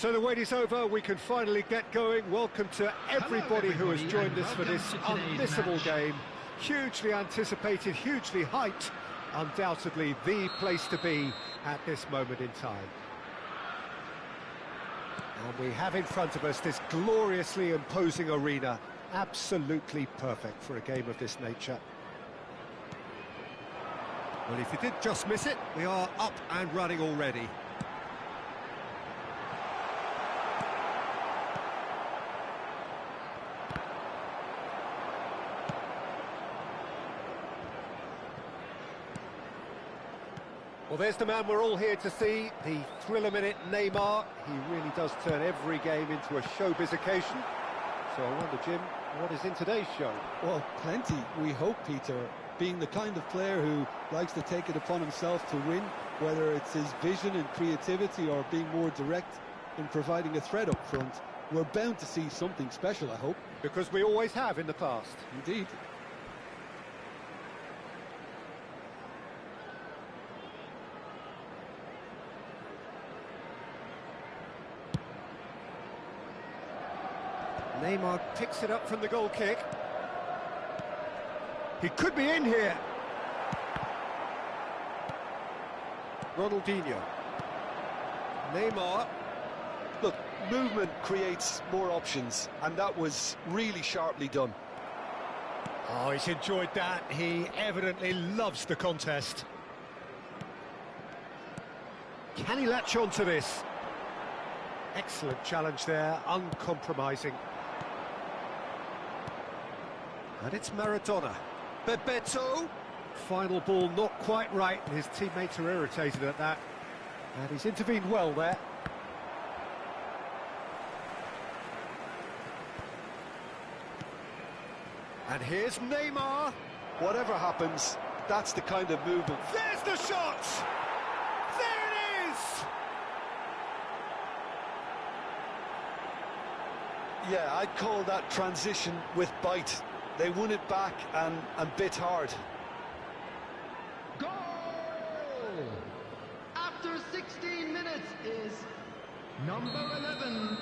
So the wait is over, we can finally get going. Welcome to everybody who has joined us for this unmissable game. Hugely anticipated, hugely hyped, undoubtedly the place to be at this moment in time. And we have in front of us this gloriously imposing arena, absolutely perfect for a game of this nature. Well, if you did just miss it, we are up and running already. Well, there's the man we're all here to see, the thriller-minute Neymar. He really does turn every game into a showbiz occasion. So I wonder, Jim, what is in today's show? Well, plenty, we hope, Peter. Being the kind of player who likes to take it upon himself to win, whether it's his vision and creativity or being more direct in providing a threat up front, we're bound to see something special, I hope. Because we always have in the past. Indeed. Neymar picks it up from the goal kick. He could be in here. Ronaldinho. Neymar. Look, movement creates more options, and that was really sharply done. Oh, he's enjoyed that. He evidently loves the contest. Can he latch on to this? Excellent challenge there, uncompromising. And it's Maradona. Bebeto. Final ball not quite right, and his teammates are irritated at that. And he's intervened well there. And here's Neymar. Whatever happens, that's the kind of movement. There's the shot! There it is! Yeah, I'd call that transition with bite. They won it back and bit hard. Goal! After 16 minutes is number 11.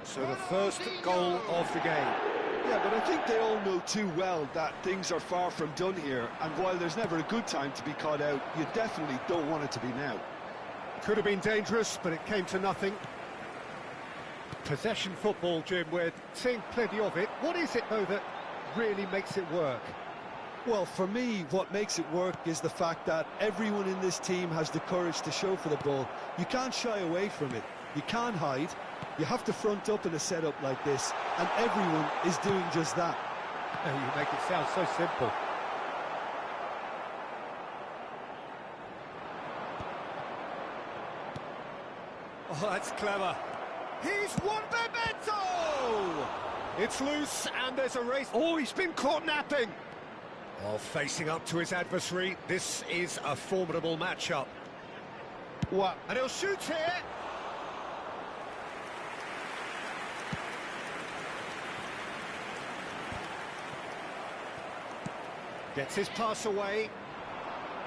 So the first goal of the game. Yeah, but I think they all know too well that things are far from done here, and while there's never a good time to be caught out, you definitely don't want it to be now. Could have been dangerous, but it came to nothing. Possession football, Jim, we're seeing plenty of it. What is it, though, that really makes it work? Well, for me, what makes it work is the fact that everyone in this team has the courage to show for the ball. You can't shy away from it. You can't hide. You have to front up in a setup like this, and everyone is doing just that. Oh, you make it sound so simple. Oh, that's clever. He's won Bebeto! It's loose, and there's a race. Oh, he's been caught napping. Oh, facing up to his adversary. This is a formidable matchup. What? And he'll shoot here. Gets his pass away.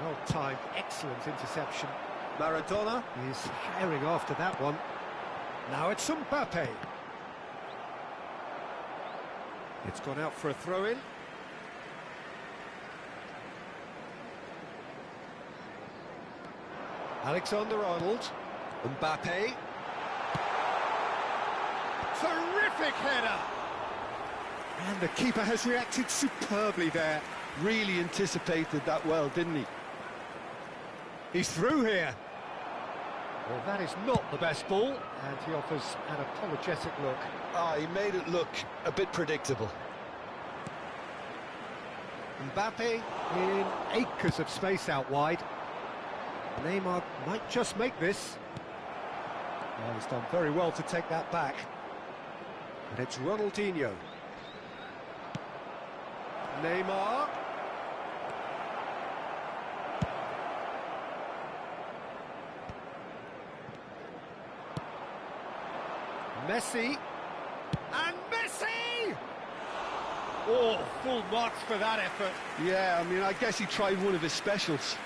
Well timed, excellent interception. Maradona is herring after that one. Now it's Mbappe. It's gone out for a throw-in. Alexander-Arnold. Mbappe. Terrific header! And the keeper has reacted superbly there. Really anticipated that well, didn't he? He's through here. Well, that is not the best ball, and he offers an apologetic look. Ah, he made it look a bit predictable. Mbappe in acres of space out wide. Neymar might just make this. Well, he's done very well to take that back. And it's Ronaldinho. Neymar. Messi. And Messi! Oh, full marks for that effort. Yeah, I mean, I guess he tried one of his specials.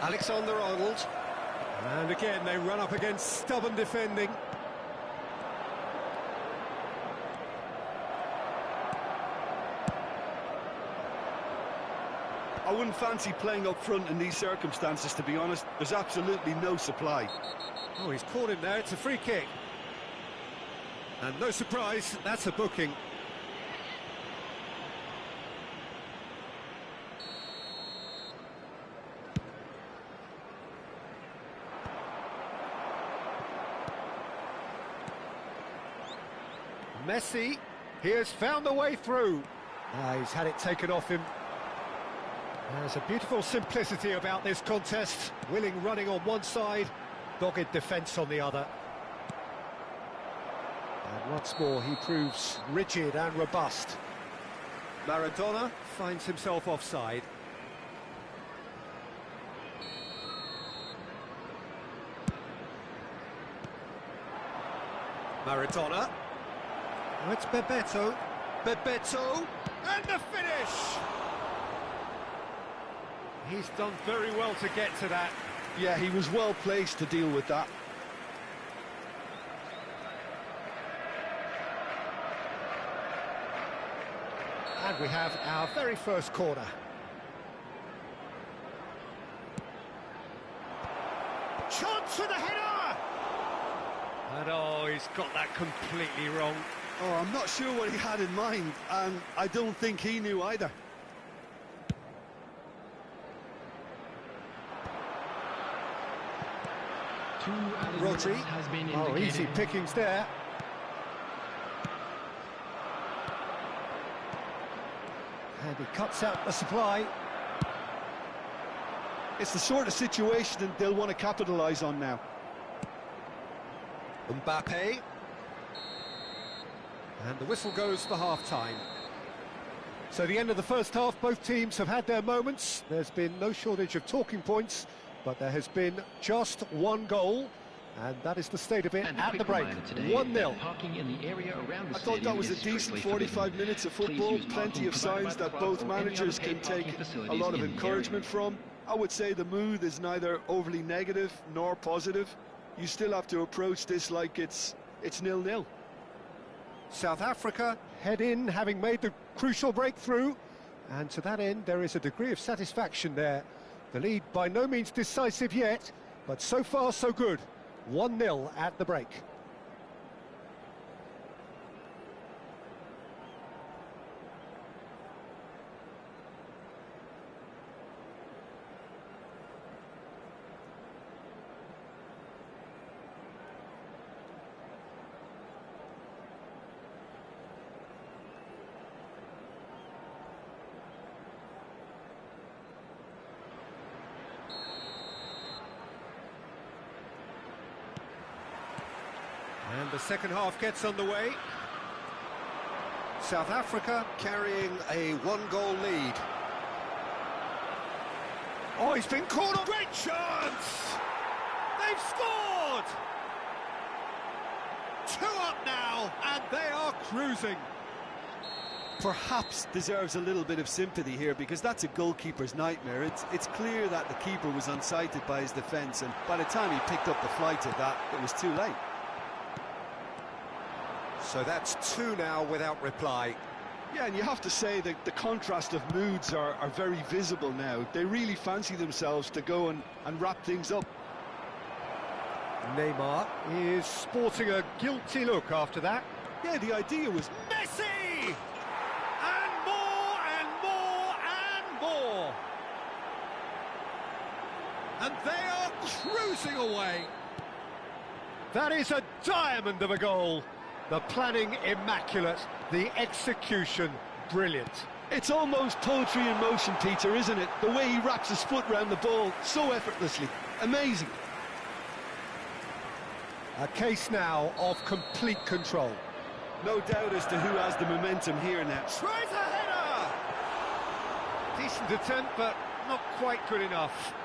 Alexander-Arnold. And again, they run up against stubborn defending. I wouldn't fancy playing up front in these circumstances, to be honest. There's absolutely no supply. Oh, he's caught him there. It's a free kick. And no surprise, that's a booking. Messi, he has found a way through. He's had it taken off him. There's a beautiful simplicity about this contest. Willing running on one side, dogged defence on the other. And once more he proves rigid and robust. Maradona finds himself offside. Maradona. Oh, it's Bebeto. Bebeto, and the finish! He's done very well to get to that. Yeah, he was well placed to deal with that. And we have our very first corner. Chance for the header! And oh, he's got that completely wrong. Oh, I'm not sure what he had in mind, and I don't think he knew either. Rodri. Has been Oh, indicated. easy pickings there. And he cuts out the supply. It's the sort of situation that they'll want to capitalise on now. Mbappe. And the whistle goes for half-time. So the end of the first half, both teams have had their moments. There's been no shortage of talking points, but there has been just one goal, and that is the state of it And at the break. 1-0. Parking in the area around the I thought that was a decent 45 minutes of football, plenty of signs that both managers can take a lot of encouragement from. I would say the mood is neither overly negative nor positive. You still have to approach this like it's 0-0. South Africa head in, having made the crucial breakthrough, and to that end there is a degree of satisfaction there. The lead by no means decisive yet, but so far so good. 1-0 at the break. And the second half gets underway. South Africa carrying a one-goal lead. Oh, he's been caught on. Great chance! They've scored! 2 up now, and they are cruising. Perhaps deserves a little bit of sympathy here, because that's a goalkeeper's nightmare. It's clear that the keeper was unsighted by his defence, and by the time he picked up the flight of that, it was too late. So that's 2 now without reply. Yeah, and you have to say that the contrast of moods are very visible now. They really fancy themselves to go and wrap things up. Neymar is sporting a guilty look after that. Yeah, the idea was... Messi! And more, and more, and more! And they are cruising away. That is a diamond of a goal. The planning immaculate, the execution brilliant. It's almost poetry in motion, Peter, isn't it? The way he wraps his foot round the ball so effortlessly. Amazing. A case now of complete control. No doubt as to who has the momentum here now. Tries a header! Decent attempt, but not quite good enough.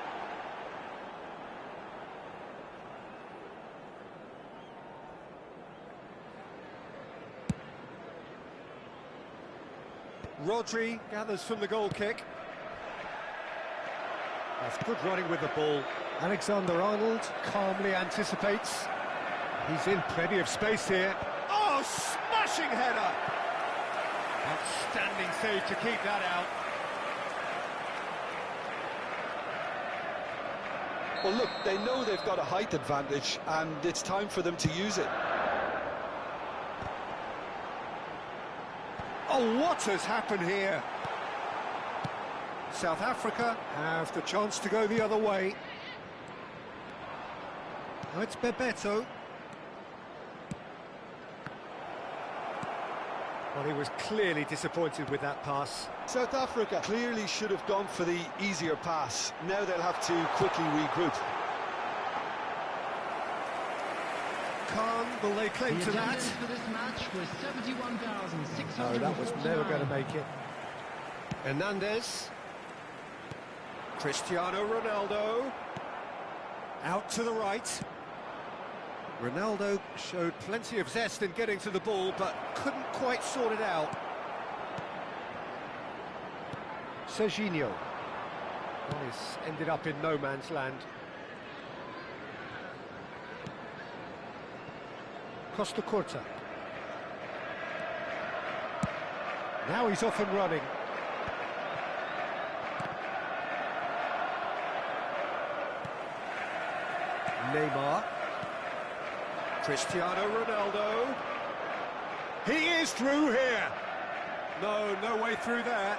Rodri gathers from the goal kick. That's good running with the ball. Alexander-Arnold calmly anticipates. He's in plenty of space here. Oh, smashing header! Outstanding save to keep that out. Well, look, they know they've got a height advantage, and it's time for them to use it. Oh, what has happened here? South Africa have the chance to go the other way. Now it's Bebeto. Well, he was clearly disappointed with that pass. South Africa clearly should have gone for the easier pass. Now they'll have to quickly regroup. Khan, will they claim to that? For this match was 71,600. No, that was never going to make it. Hernandez. Cristiano Ronaldo. Out to the right. Ronaldo showed plenty of zest in getting to the ball, but couldn't quite sort it out. Serginho. Well, he's ended up in no man's land. Costa Curta. Now he's off and running. Neymar. Cristiano Ronaldo. He is through here. No way through there.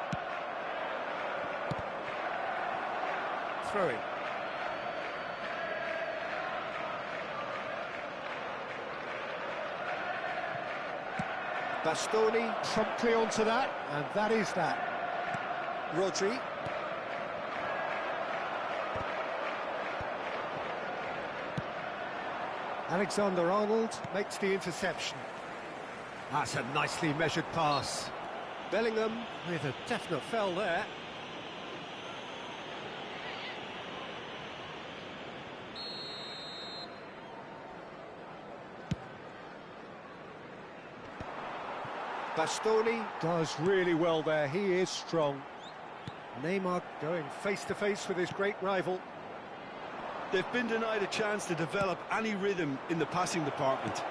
Throwing. Bastoni promptly onto that, and that is that. Rodri. Alexander-Arnold makes the interception. That's a nicely measured pass. Bellingham with a definite foul there. Bastoni does really well there, he is strong. Neymar going face-to-face with his great rival. They've been denied a chance to develop any rhythm in the passing department.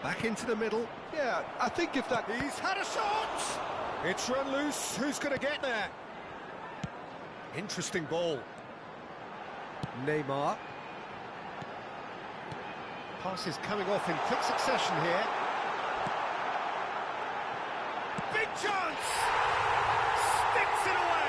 Back into the middle. Yeah, I think if that... He's had a shot! It's run loose, who's going to get there? Interesting ball. Neymar. Pass is coming off in quick succession here. Big chance! Sticks it away!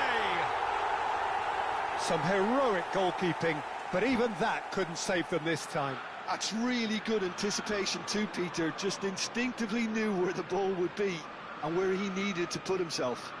Some heroic goalkeeping, but even that couldn't save them this time. That's really good anticipation too, Peter. Just instinctively knew where the ball would be and where he needed to put himself.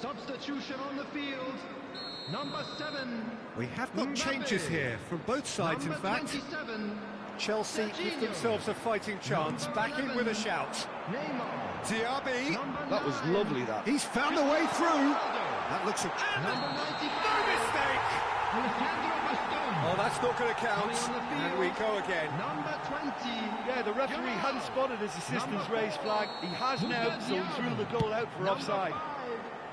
Substitution on the field. Number 7. We have got changes here from both sides, in fact. 27. Chelsea give themselves a fighting chance, back in with a shout. Neymar. Diaby. That was lovely, that. He's found a way through. That looks a... Number 95. No mistake! Oh, that's not going to count. Coming on the field, And we go again. Number 20. Yeah, the referee hadn't spotted his assistant's raised flag. He has now, so he's ruled the goal out for offside.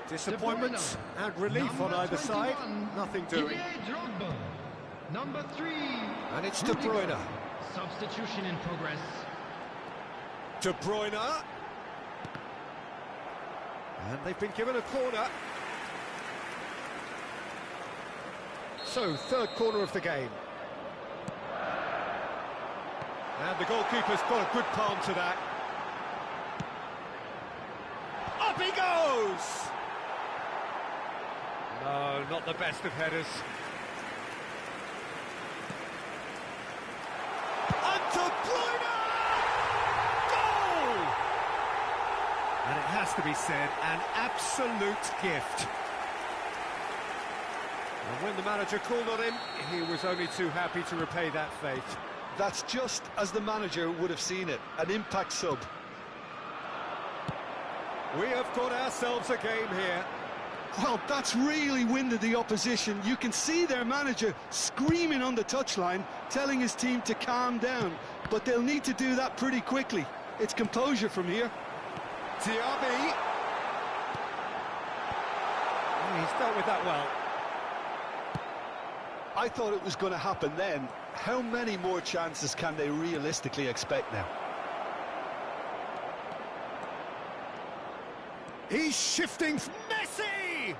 Disappointment and relief on either side. Nothing doing. Number 3. And it's De Bruyne. Substitution in progress. De Bruyne. And they've been given a corner. So, third corner of the game. And the goalkeeper's got a good palm to that. Up he goes! No, not the best of headers. And De Bruyne! Goal! And it has to be said, an absolute gift. And when the manager called on him, he was only too happy to repay that faith. That's just as the manager would have seen it, an impact sub. We have got ourselves a game here. Well, that's really winded the opposition. You can see their manager screaming on the touchline, telling his team to calm down. But they'll need to do that pretty quickly. It's composure from here. Diaby. Oh, he's dealt with that well. I thought it was going to happen then. How many more chances can they realistically expect now? He's shifting. Messi!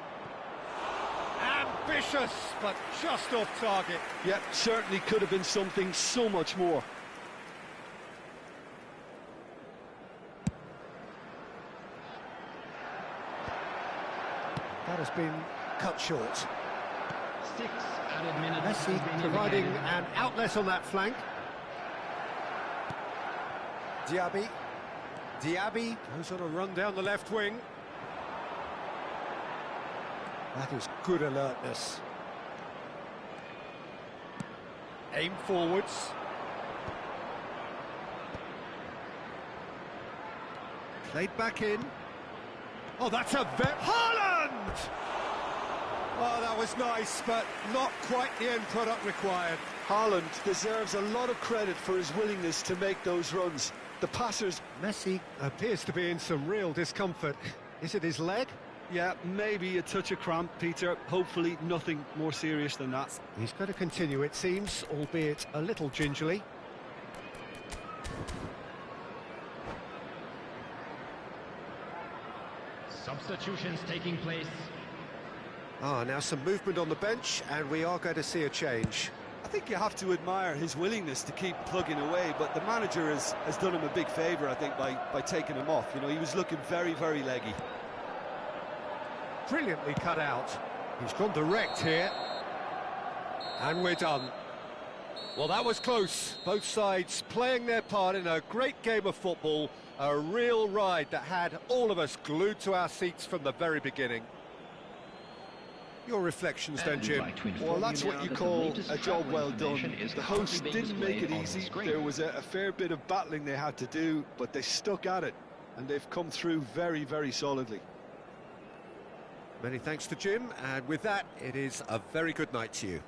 Ambitious, but just off target. Yep, certainly could have been something so much more. That has been cut short. 6 added minutes. Messi providing an outlet on that flank. Diaby. Diaby goes on a run down the left wing. That is good alertness. Aim forwards. Played back in. Oh, that's a Haaland! Oh, that was nice, but not quite the end product required. Haaland deserves a lot of credit for his willingness to make those runs. The passers... Messi appears to be in some real discomfort. Is it his leg? Yeah, maybe a touch of cramp, Peter. Hopefully nothing more serious than that. He's going to continue, it seems, albeit a little gingerly. Substitutions taking place. Now some movement on the bench, and we are going to see a change. I think you have to admire his willingness to keep plugging away, but the manager has done him a big favour, I think, by taking him off. You know, he was looking very, very leggy. Brilliantly cut out. He's gone direct here. And we're done. Well, that was close. Both sides playing their part in a great game of football. A real ride that had all of us glued to our seats from the very beginning. Your reflections then, Jim? Well, that's what you call a job well done. The hosts didn't make it easy. There was a fair bit of battling they had to do, but they stuck at it, and they've come through very, very solidly. Many thanks to Jim, and with that, it is a very good night to you.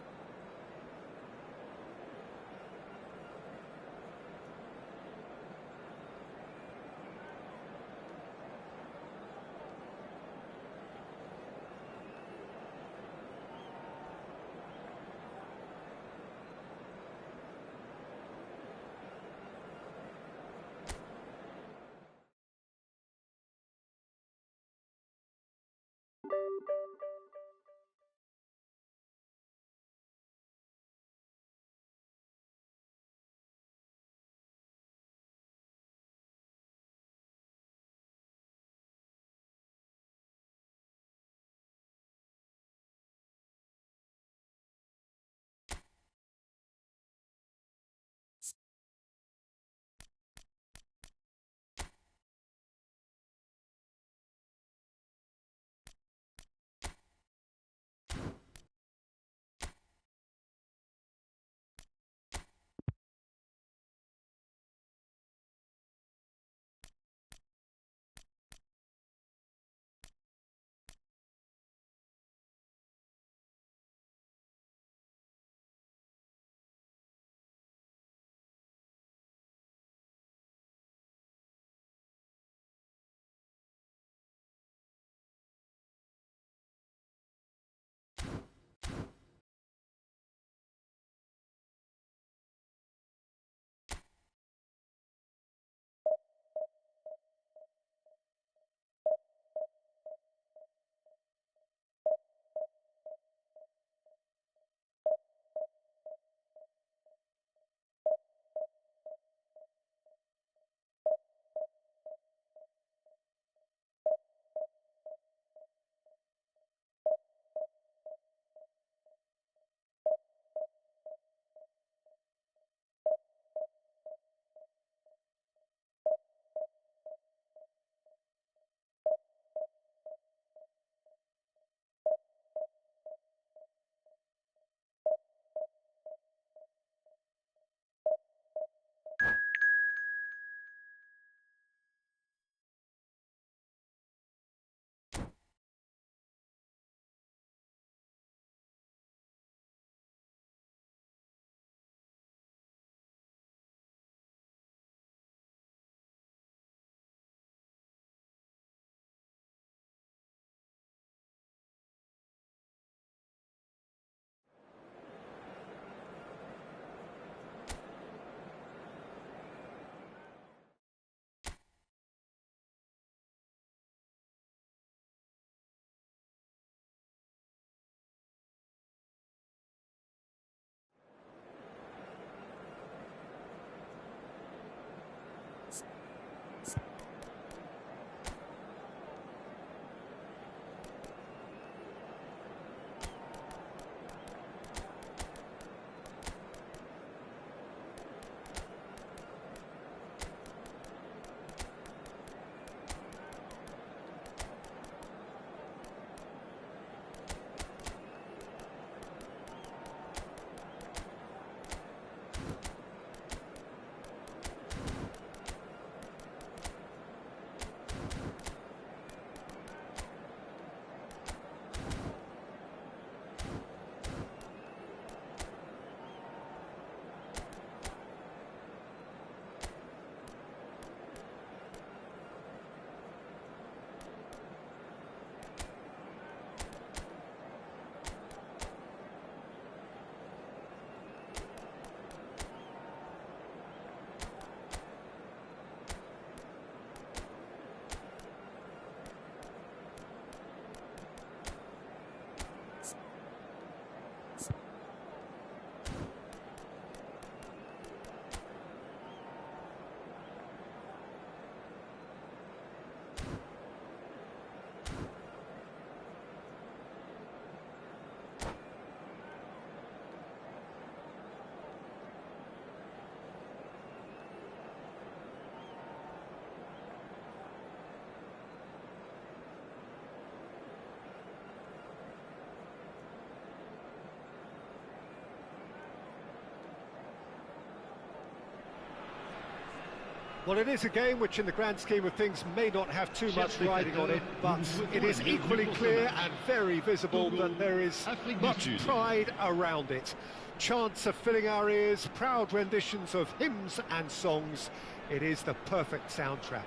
Well, it is a game which in the grand scheme of things may not have too much riding on it, but it is equally clear and very visible that there is much pride around it. Chants are filling our ears, proud renditions of hymns and songs. It is the perfect soundtrack.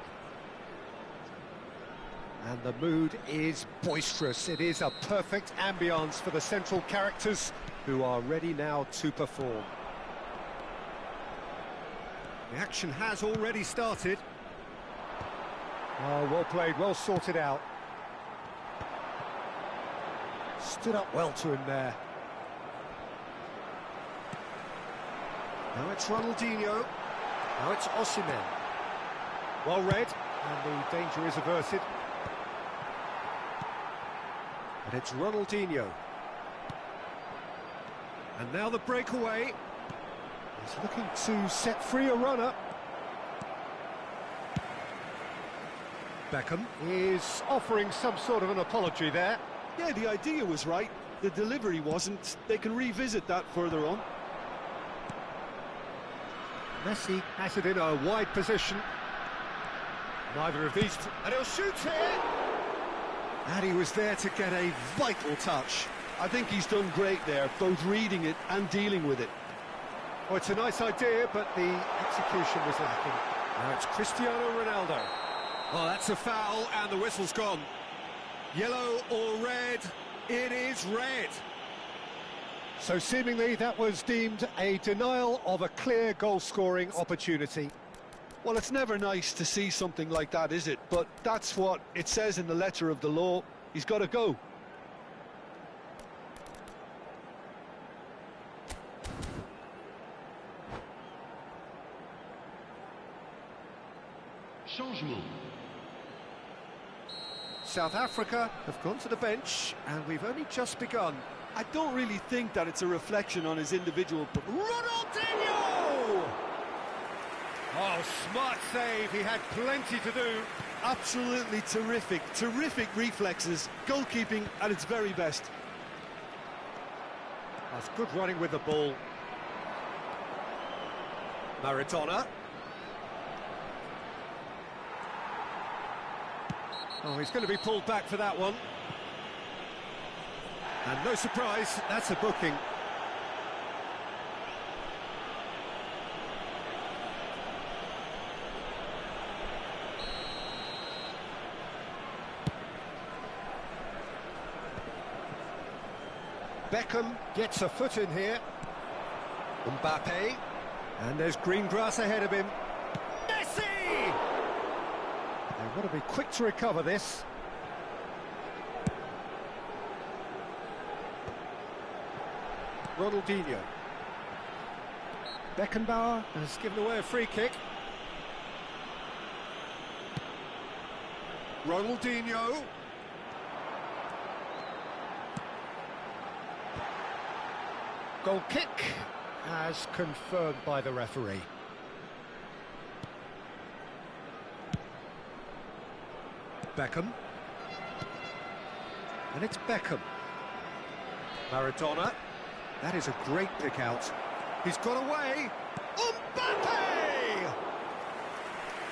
And the mood is boisterous. It is a perfect ambience for the central characters who are ready now to perform. The action has already started. Oh, well played, well sorted out. Stood up well to him there. Now it's Ronaldinho. Now it's Osimhen. Well read, and the danger is averted. And it's Ronaldinho. And now the breakaway. He's looking to set free a runner. Beckham is offering some sort of an apology there. Yeah, the idea was right. The delivery wasn't. They can revisit that further on. Messi has it in a wide position. Neither of these two. And he'll shoot here! And he was there to get a vital touch. I think he's done great there, both reading it and dealing with it. Well, it's a nice idea, but the execution was lacking. Now it's Cristiano Ronaldo. Oh, that's a foul, and the whistle's gone. Yellow or red? It is red. So seemingly that was deemed a denial of a clear goal-scoring opportunity. Well, it's never nice to see something like that, is it? But that's what it says in the letter of the law. He's got to go. Changement. South Africa have gone to the bench, and we've only just begun. I don't really think that it's a reflection on his individual... Ronaldinho! Oh, smart save, he had plenty to do. Absolutely terrific, terrific reflexes, goalkeeping at its very best. That's good running with the ball. Maradona. Oh, he's going to be pulled back for that one. And no surprise, that's a booking. Beckham gets a foot in here. Mbappe. And there's green grass ahead of him. Messi! They've got to be quick to recover this. Ronaldinho. Beckenbauer has given away a free kick. Ronaldinho. Goal kick, as confirmed by the referee. Beckham. And it's Beckham. Maradona. That is a great pick out. He's got away. Mbappe!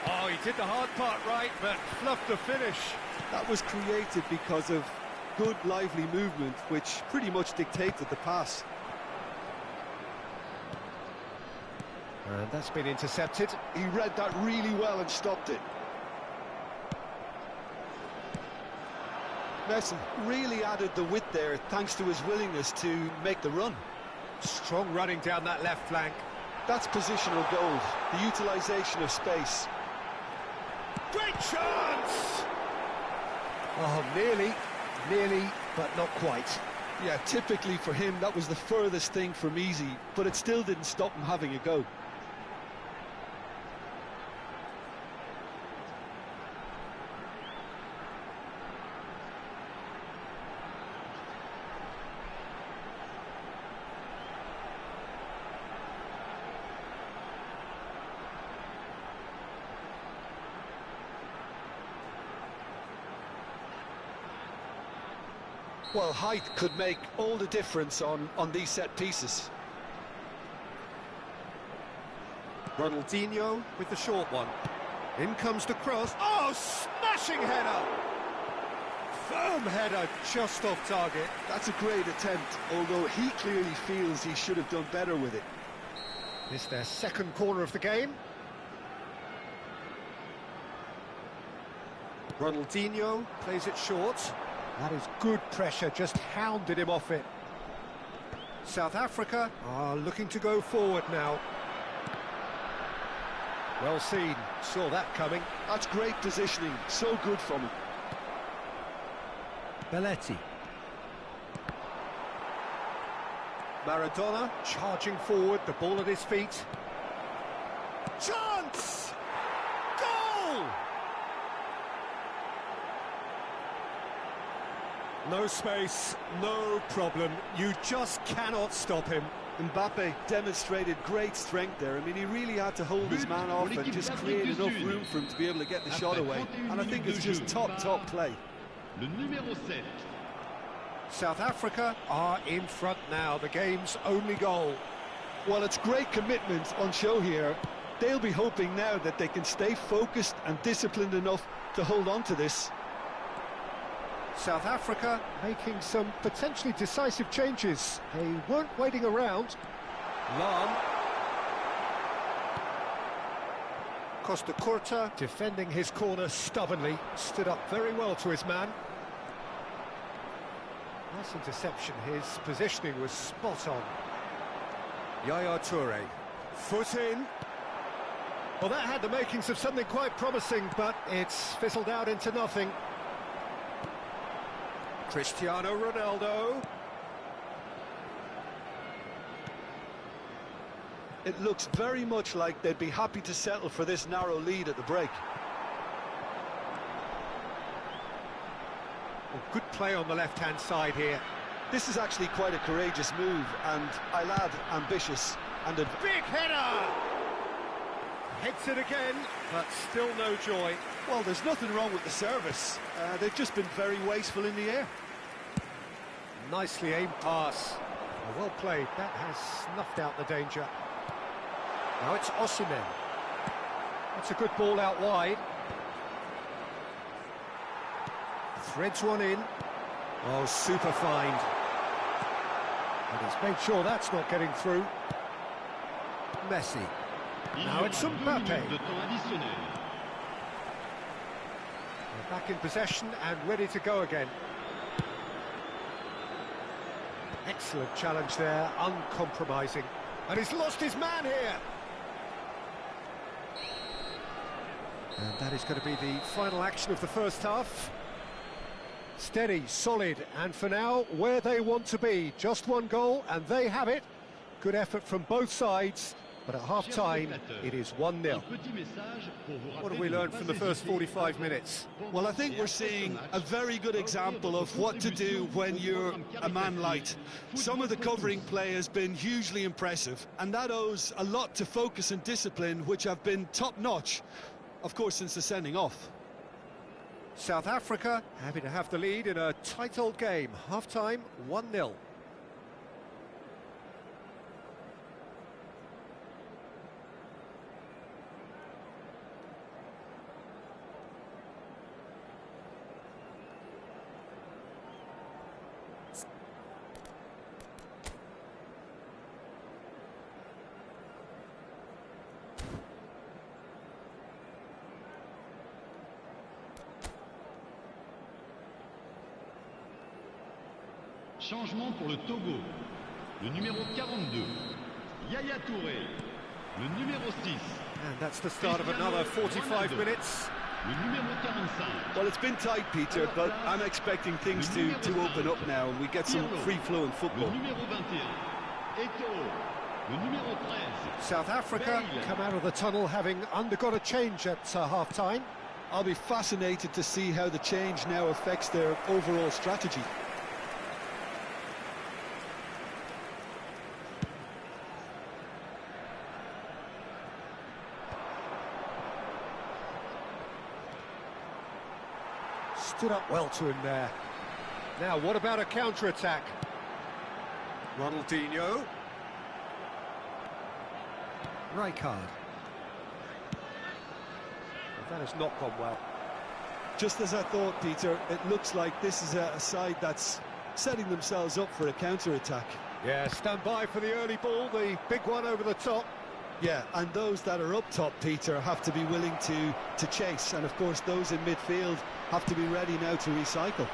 Oh, he did the hard part right, but fluffed the finish. That was created because of good, lively movement, which pretty much dictated the pass. And that's been intercepted. He read that really well and stopped it. Messi really added the width there thanks to his willingness to make the run. Strong running down that left flank. That's positional gold, the utilisation of space. Great chance! Oh, nearly, but not quite. Yeah, typically for him, that was the furthest thing from easy, but it still didn't stop him having a go. Well, height could make all the difference on these set pieces. Ronaldinho with the short one. In comes the cross. Oh, smashing header! Firm header, just off target. That's a great attempt, although he clearly feels he should have done better with it. It's their second corner of the game. Ronaldinho plays it short. That is good pressure, just hounded him off it. South Africa are looking to go forward now. Well seen, saw that coming. That's great positioning, so good from him. Belletti. Maradona charging forward, the ball at his feet. Chance! Goal! No space, no problem. You just cannot stop him. Mbappe demonstrated great strength there. I mean, he really had to hold his man off and just create enough room for him to be able to get the shot away. And I think it's just top play. Le numéro 7. South Africa are in front now, the game's only goal. Well, it's great commitment on show here. They'll be hoping now that they can stay focused and disciplined enough to hold on to this. South Africa making some potentially decisive changes. They weren't waiting around. Lam. Costa Curta defending his corner stubbornly. Stood up very well to his man. Nice interception. His positioning was spot on. Yaya Toure. Foot in. Well, that had the makings of something quite promising, but it's fizzled out into nothing. Cristiano Ronaldo. It looks very much like they'd be happy to settle for this narrow lead at the break. Well, good play on the left-hand side here. This is actually quite a courageous move, and I'll add, ambitious. And a big header! Hits it again, but still no joy. Well, there's nothing wrong with the service. They've just been very wasteful in the air. Nicely aimed pass. Well played. That has snuffed out the danger. Now it's Osimhen. That's a good ball out wide. Threads one in. Oh, super find. And he's made sure that's not getting through. Messi. Now it's Mbappe. They're back in possession and ready to go again. Excellent challenge there, uncompromising. And he's lost his man here. And that is going to be the final action of the first half. Steady, solid, and for now, where they want to be. Just one goal, and they have it. Good effort from both sides. But at half-time, it is 1-0. What have we learned from the first 45 minutes? Well, I think we're seeing a very good example of what to do when you're a man light. Some of the covering play has been hugely impressive, and that owes a lot to focus and discipline, which have been top-notch, of course, since the sending off. South Africa happy to have the lead in a tight old game. Half-time, 1-0. Changement pour le Togo. Le numéro 42, Yaya Touré. Le numéro 6. And that's the start of another 45 minutes. Le numéro 45. Well, it's been tight, Peter, but I'm expecting things to open up now and we get some free-flowing football. Le numéro 21, Eto'o. Le numéro 13. South Africa come out of the tunnel having undergone a change at half-time. I'll be fascinated to see how the change now affects their overall strategy. Stood up well to him there. Now, what about a counter-attack? Ronaldinho. Rijkaard. That has not gone well. Just as I thought, Peter, it looks like this is a side that's setting themselves up for a counter-attack. Yeah, stand by for the early ball, the big one over the top. Yeah, and those that are up top, Peter, have to be willing to chase. And, of course, those in midfield have to be ready now to recycle.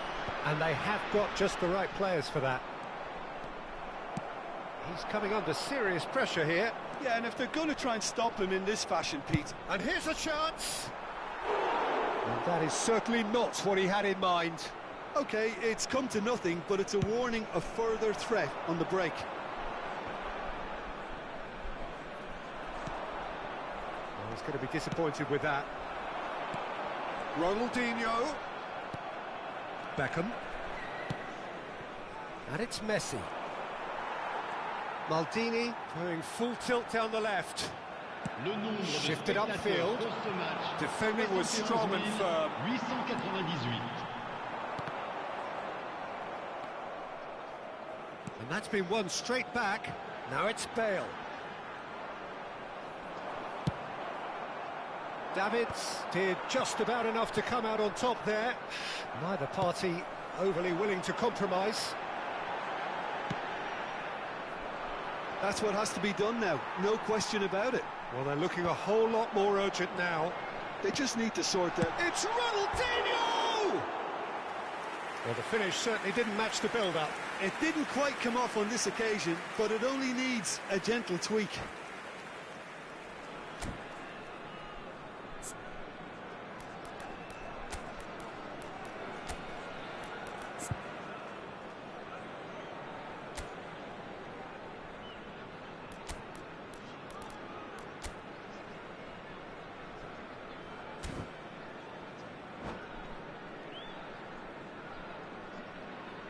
And they have got just the right players for that. He's coming under serious pressure here. Yeah, and if they're going to try and stop him in this fashion, Pete... And here's a chance! And that is certainly not what he had in mind. OK, it's come to nothing, but it's a warning of further threat on the break. Well, he's going to be disappointed with that. Ronaldinho. Beckham. And it's Messi. Maldini going full tilt down the left. Shifted upfield. Defending was strong and firm. 898. And that's been won straight back. Now it's Bale. Davids did just about enough to come out on top there. Neither party overly willing to compromise. That's what has to be done now, no question about it. Well, they're looking a whole lot more urgent now. They just need to sort that. It's Ronaldinho! Well, the finish certainly didn't match the build-up. It didn't quite come off on this occasion, but it only needs a gentle tweak.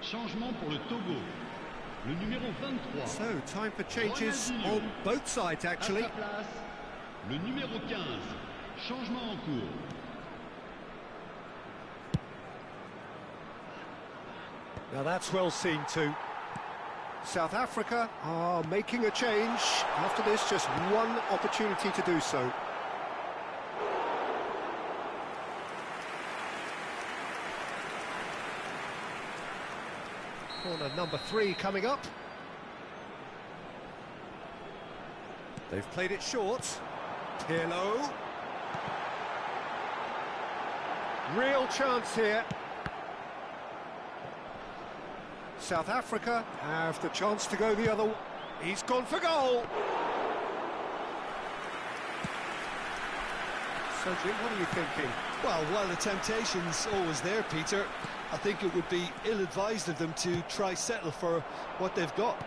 Changement pour le Togo. Le numéro 23. So, time for changes on both sides, actually. À sa place, le numéro 15. Changement en cours. Now that's well seen too. South Africa are making a change. After this, just one opportunity to do so. Corner number 3 coming up. They've played it short. Pirlo. Real chance here. South Africa have the chance to go the other way. He's gone for goal. So, Jim, what are you thinking? Well, while the temptation's always there, Peter, I think it would be ill-advised of them to try settle for what they've got.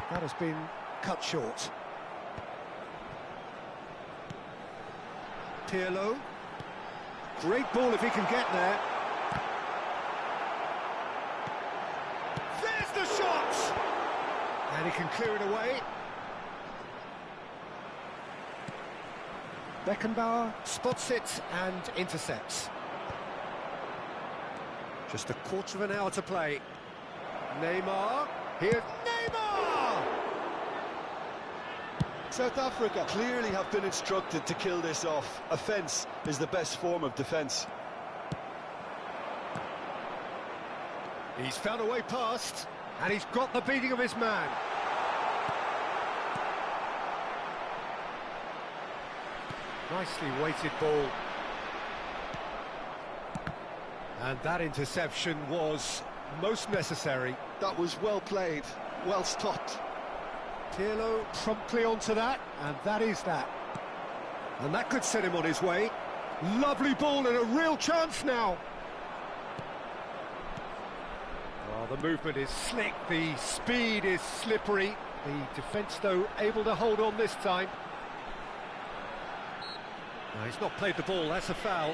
That has been cut short. Pirlo. Great ball if he can get there. There's the shot! And he can clear it away. Beckenbauer spots it and intercepts. Just a quarter of an hour to play. Neymar. Here, Neymar! South Africa clearly have been instructed to kill this off. Offence is the best form of defence. He's found a way past, and he's got the beating of his man. Nicely weighted ball. And that interception was most necessary. That was well played, well stopped. Pirlo promptly onto that, and that is that. And that could set him on his way. Lovely ball and a real chance now. Well, the movement is slick, the speed is slippery. The defence, though, able to hold on this time. No, he's not played the ball, that's a foul.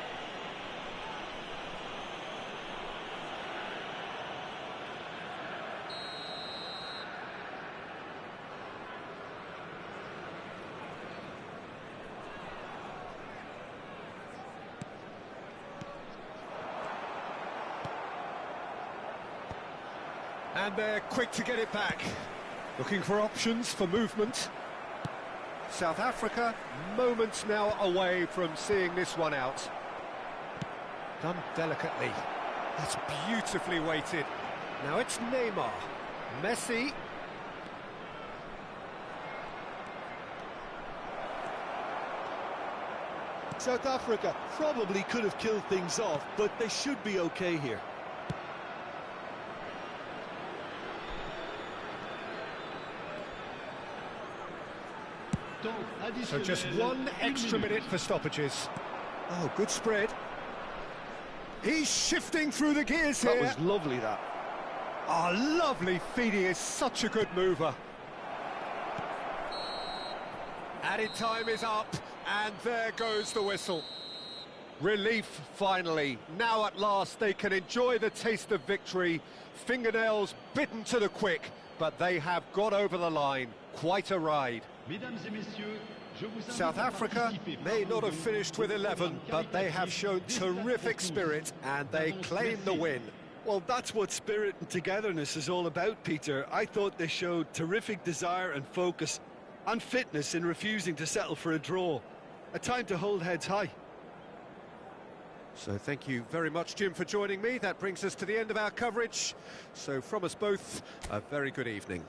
And they're quick to get it back. Looking for options for movement. South Africa, moments now away from seeing this one out. Done delicately. That's beautifully weighted. Now it's Neymar. Messi. South Africa probably could have killed things off, but they should be okay here. So just one extra minute for stoppages. Oh, good spread. He's shifting through the gears here. That was lovely, that. Oh, lovely feed. He is such a good mover. Added time is up, and there goes the whistle. Relief, finally. Now at last they can enjoy the taste of victory. Fingernails bitten to the quick, but they have got over the line. Quite a ride. South Africa may not have finished with 11, but they have shown terrific spirit, and they claim the win. Well, that's what spirit and togetherness is all about, Peter. I thought they showed terrific desire and focus and fitness in refusing to settle for a draw. A time to hold heads high. So thank you very much, Jim, for joining me. That brings us to the end of our coverage. So from us both, a very good evening.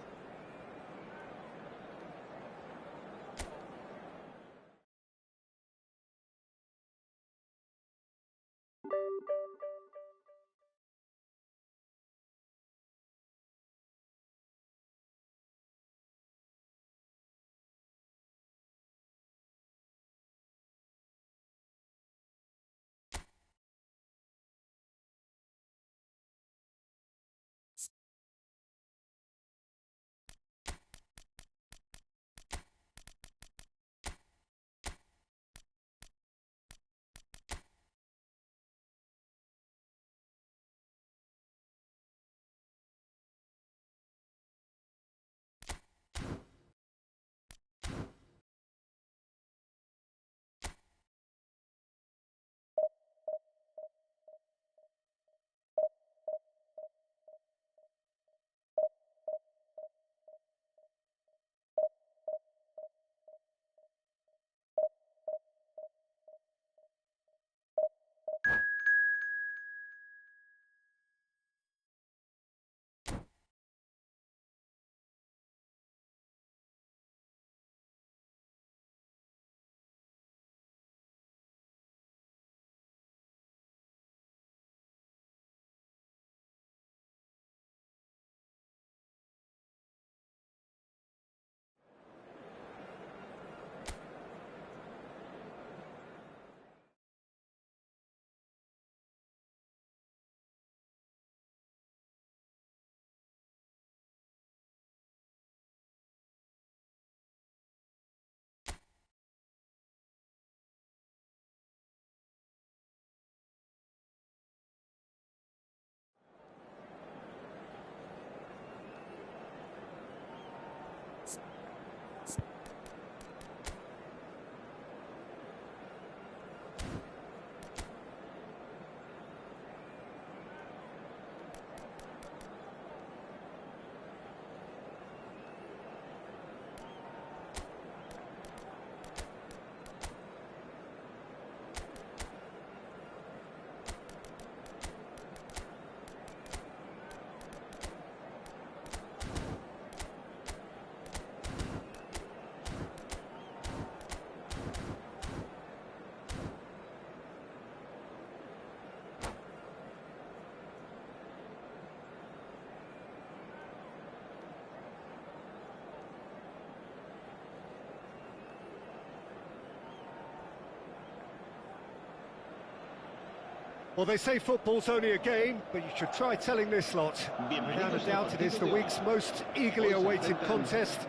Well, they say football's only a game, but you should try telling this lot. Without a doubt, it is the week's most eagerly awaited contest,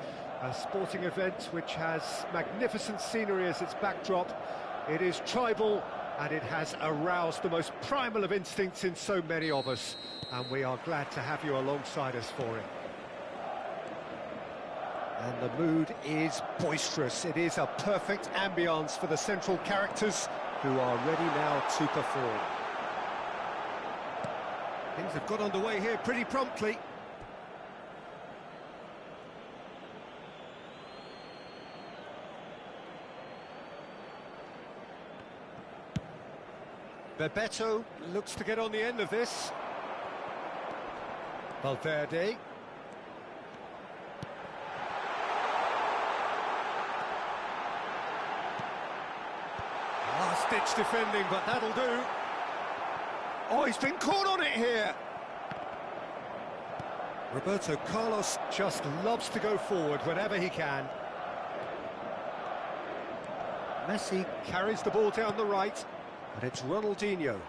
a sporting event which has magnificent scenery as its backdrop. It is tribal, and it has aroused the most primal of instincts in so many of us, and we are glad to have you alongside us for it. And the mood is boisterous. It is a perfect ambience for the central characters who are ready now to perform. Things have got underway here pretty promptly. Bebeto looks to get on the end of this. Valverde. Last-ditch defending, but that'll do. Oh, he's been caught on it here. Roberto Carlos just loves to go forward whenever he can. Messi carries the ball down the right, and it's Ronaldinho.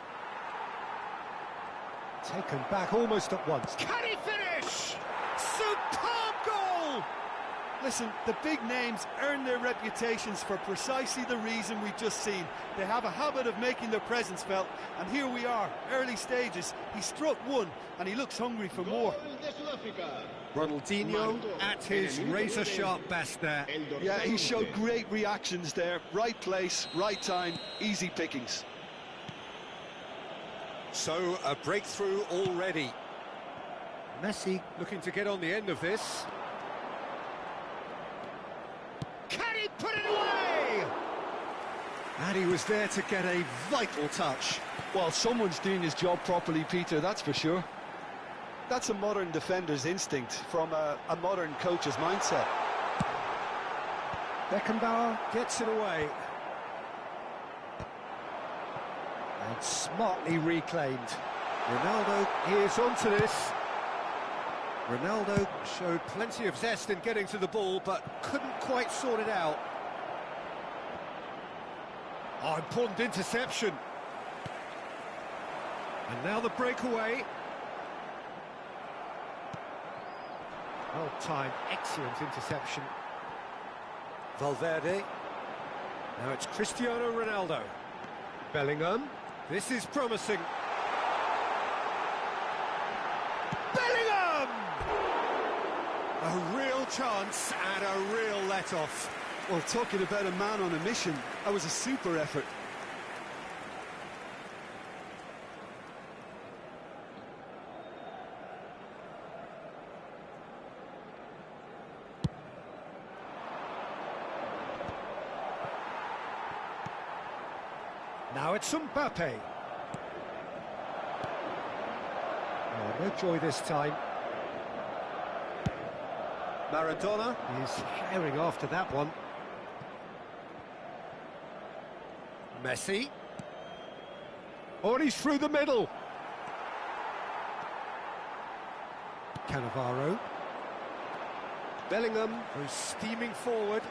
Taken back almost at once. Can he finish? Superb goal! Listen, the big names earn their reputations for precisely the reason we've just seen. They have a habit of making their presence felt, and here we are, early stages. He struck one, and he looks hungry for more. Ronaldinho at his razor-sharp best there. Yeah, he showed great reactions there. Right place, right time, easy pickings. So, a breakthrough already. Messi looking to get on the end of this. Can he put it away? And he was there to get a vital touch. Well, someone's doing his job properly, Peter, that's for sure. That's a modern defender's instinct from a modern coach's mindset. Beckenbauer gets it away. And smartly reclaimed. Ronaldo is onto this. Ronaldo showed plenty of zest in getting to the ball, but couldn't quite sort it out. Oh, important interception. And now the breakaway. Well timed, excellent interception. Valverde. Now it's Cristiano Ronaldo. Bellingham. This is promising. Bellingham! A real chance and a real let-off. Well, talking about a man on a mission, that was a super effort. Now it's Mbappe. Oh, no joy this time. Maradona is herring after that one. Messi. Oh, and he's through the middle. Cannavaro. Bellingham goes steaming forward.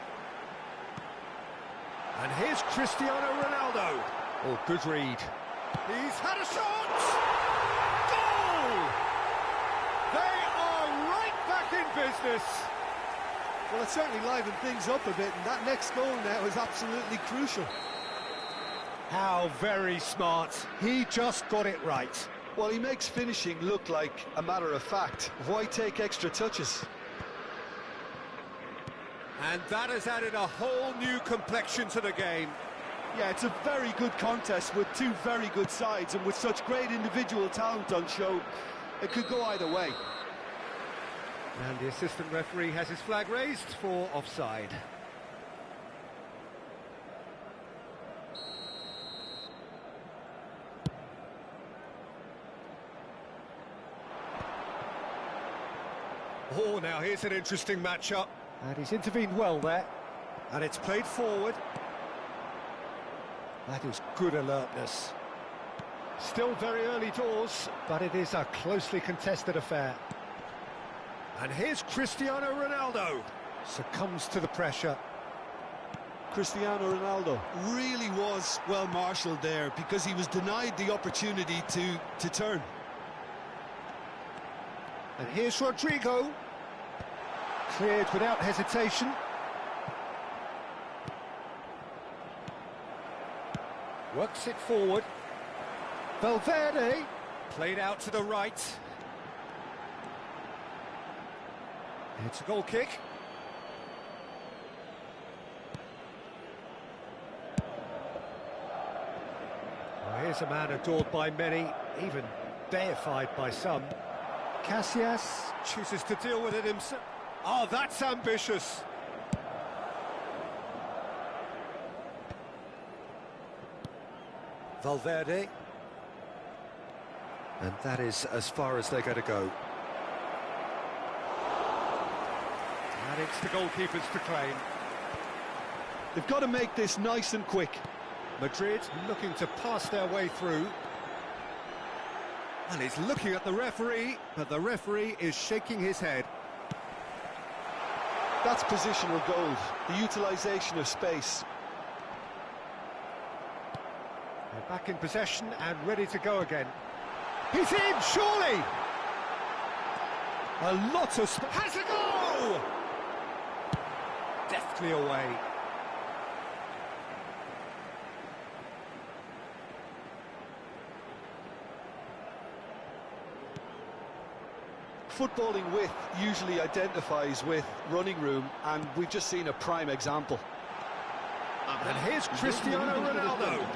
And here's Cristiano Ronaldo. Oh, good read. He's had a shot! Goal! They are right back in business. Well, it certainly livened things up a bit, and that next goal now is absolutely crucial. How very smart. He just got it right. Well, he makes finishing look like a matter of fact. Why take extra touches? And that has added a whole new complexion to the game. Yeah, it's a very good contest with two very good sides, and with such great individual talent on show, it could go either way. And the assistant referee has his flag raised for offside. Oh, now here's an interesting matchup. And he's intervened well there. And it's played forward. That is good alertness. Still very early doors, but it is a closely contested affair. And here's Cristiano Ronaldo. Succumbs to the pressure. Cristiano Ronaldo really was well marshalled there, because he was denied the opportunity to turn. And here's Rodrigo. Cleared without hesitation. Works it forward. Valverde. Played out to the right. It's a goal kick. Well, here's a man adored by many, even deified by some. Casillas chooses to deal with it himself. Oh, that's ambitious. Valverde. And that is as far as they're going to go. And it's the goalkeepers to claim. They've got to make this nice and quick. Madrid looking to pass their way through. And he's looking at the referee, but the referee is shaking his head. That's positional gold, the utilisation of space. They're back in possession and ready to go again. He's in, surely! A lot of space. Has a goal! Deftly away. Footballing width usually identifies with running room, and we've just seen a prime example. And here's Cristiano Ronaldo.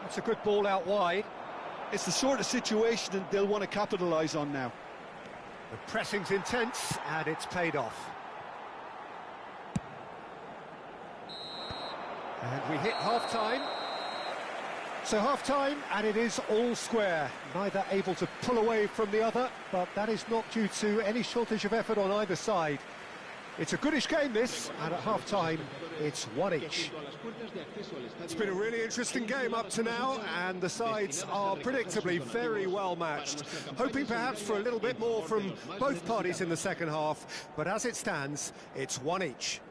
That's a good ball out wide. It's the sort of situation that they'll want to capitalise on now. The pressing's intense, and it's paid off. And we hit half-time. So half-time, and it is all square. Neither able to pull away from the other, but that is not due to any shortage of effort on either side. It's a goodish game, this, and at half-time, it's one each. It's been a really interesting game up to now, and the sides are predictably very well matched. Hoping perhaps for a little bit more from both parties in the second half, but as it stands, it's one each.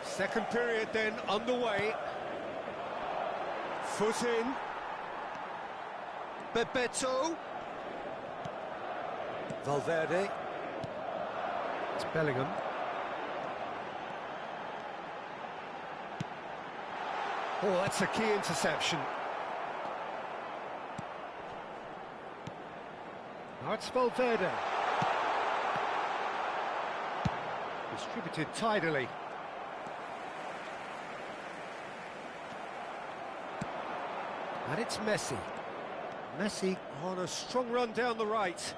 Second period then underway. Foot in. Bebeto. Valverde. It's Bellingham. Oh, that's a key interception. Now it's Valverde. Distributed tidily. And it's Messi. Messi on a strong run down the right.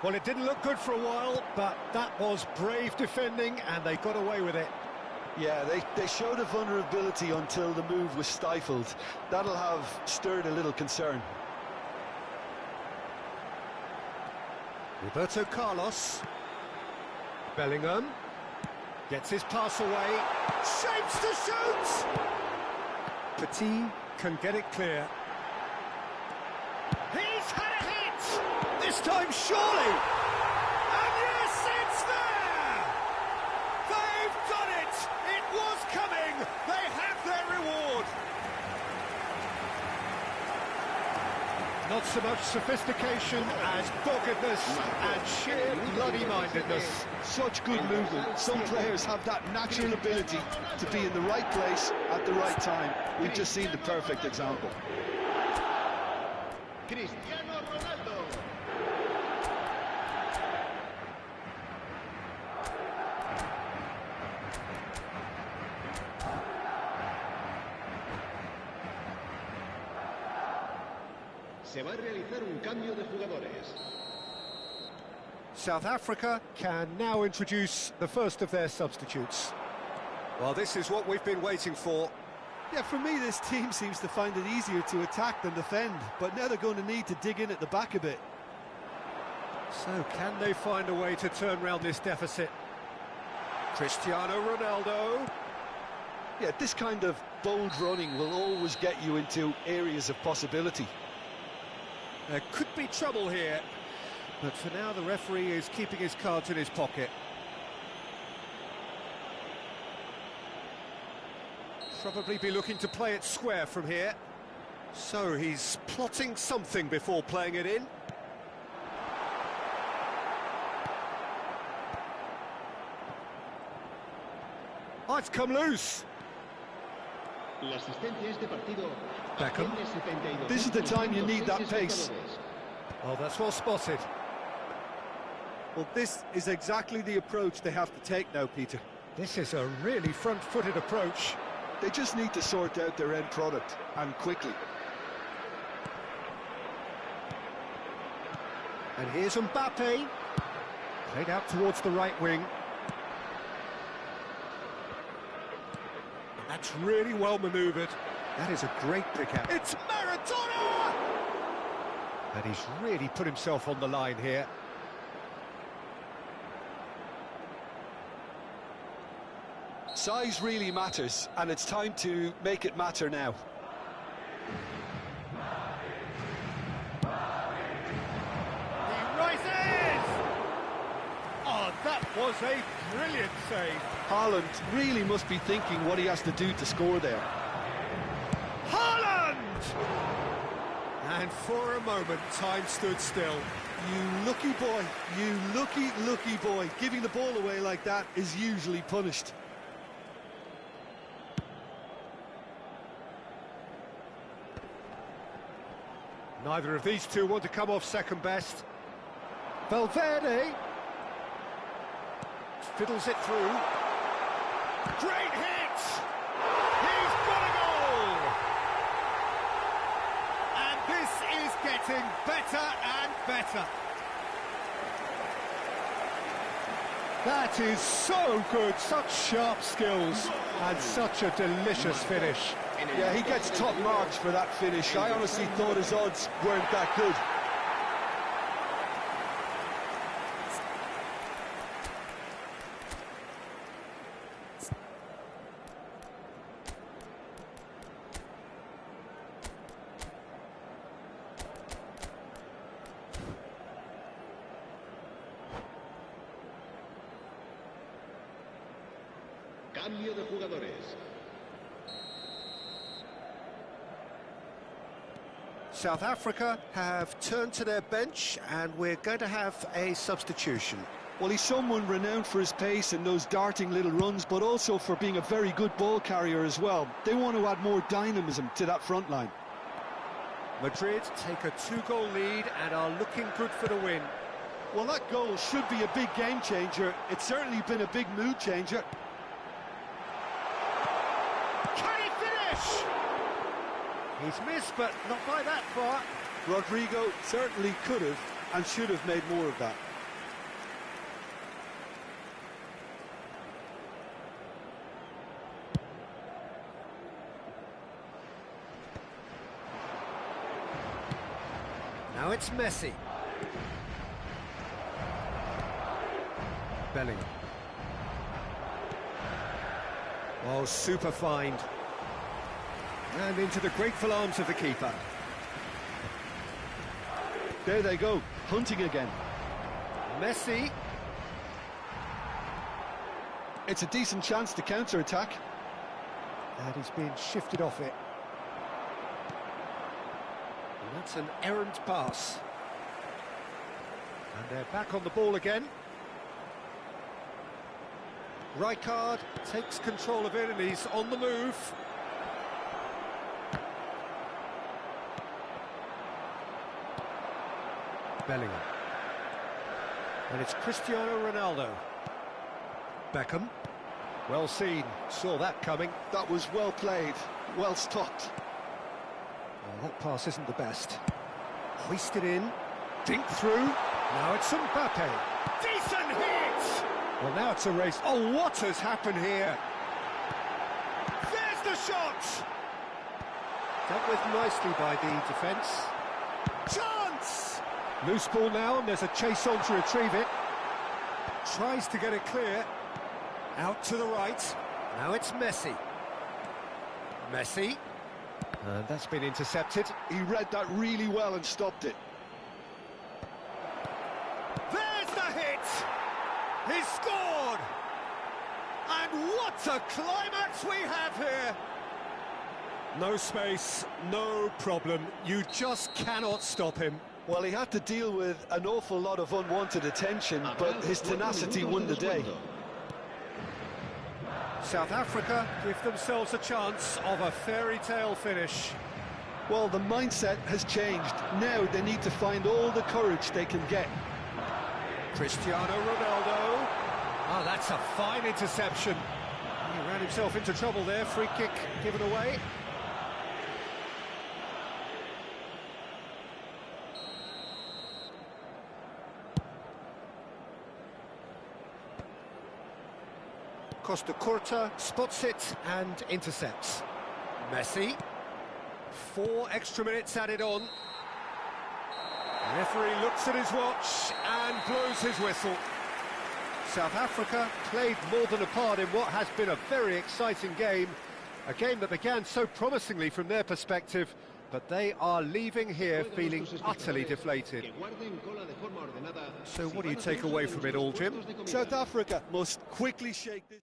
Well, it didn't look good for a while, but that was brave defending, and they got away with it. Yeah, they showed a vulnerability until the move was stifled. That'll have stirred a little concern. Roberto Carlos. Bellingham. Gets his pass away. Shapes to shoot! Petit can get it clear. He's had a hit! This time, surely! And yes, it's there! They've done it! It was coming! They have their reward! Not so much sophistication as doggedness and sheer bloody-mindedness. Such good movement. Some players have that natural ability to be in the right place at the right time. We've just seen the perfect example. Cristiano Ronaldo. Se va a realizar un cambio de jugadores. South Africa can now introduce the first of their substitutes. Well, this is what we've been waiting for. Yeah, for me, this team seems to find it easier to attack than defend, but now they're going to need to dig in at the back a bit. So, can they find a way to turn round this deficit? Cristiano Ronaldo. Yeah, this kind of bold running will always get you into areas of possibility. There could be trouble here, but for now the referee is keeping his cards in his pocket. Probably be looking to play it square from here. So he's plotting something before playing it in. Oh, it's come loose. Beckham. This is the time you need that pace. Oh, that's well spotted. Well, this is exactly the approach they have to take now, Peter. This is a really front-footed approach. They just need to sort out their end product, and quickly. And here's Mbappe. Played out towards the right wing. And that's really well manoeuvred. That is a great pick-out. It's Maradona! And he's really put himself on the line here. Size really matters, and it's time to make it matter now. He rises! Oh, that was a brilliant save. Haaland really must be thinking what he has to do to score there. Haaland! And for a moment, time stood still. You lucky boy, you lucky boy. Giving the ball away like that is usually punished. Neither of these two want to come off second best. Valverde fiddles it through. Great hit! He's got a goal! And this is getting better and better. That is so good, such sharp skills and such a delicious finish. Yeah, he gets top marks for that finish. I honestly thought his odds weren't that good. Cambio de jugadores. South Africa have turned to their bench and we're going to have a substitution. Well, he's someone renowned for his pace and those darting little runs, but also for being a very good ball carrier as well. They want to add more dynamism to that front line. Madrid take a 2-goal lead and are looking good for the win. Well, that goal should be a big game changer. It's certainly been a big mood changer. Can he finish? He's missed, but not by that far. Rodrigo certainly could have and should have made more of that. Now it's Messi. Bellingham. Oh, super find. And into the grateful arms of the keeper. There they go, hunting again. Messi. It's a decent chance to counter-attack. And he's being shifted off it. And that's an errant pass. And they're back on the ball again. Rijkaard takes control of it and he's on the move. Bellingham. And it's Cristiano Ronaldo. Beckham. Well seen, saw that coming. That was well played, well stopped. Well, that pass isn't the best. Hoisted in, dinked through. Now it's Mbappe. Decent hit! Well, now it's a race. Oh, what has happened here? There's the shot! Dealt with nicely by the defence. Chance! Loose ball now, and there's a chase on to retrieve it. Tries to get it clear. Out to the right. Now it's Messi. Messi. And that's been intercepted. He read that really well and stopped it. There's the hit! He's scored! And what a climax we have here! No space, no problem. You just cannot stop him. Well, he had to deal with an awful lot of unwanted attention, but his tenacity won the day. South Africa give themselves a chance of a fairy tale finish. Well, the mindset has changed. Now they need to find all the courage they can get. Cristiano Ronaldo. Oh, that's a fine interception. He ran himself into trouble there. Free kick given away. Costa Curta spots it and intercepts. Messi. 4 extra minutes added on. The referee looks at his watch and blows his whistle. South Africa played more than a part in what has been a very exciting game. A game that began so promisingly from their perspective, but they are leaving here feeling utterly deflated. So what do you take away from it all, Jim? South Africa must quickly shake this.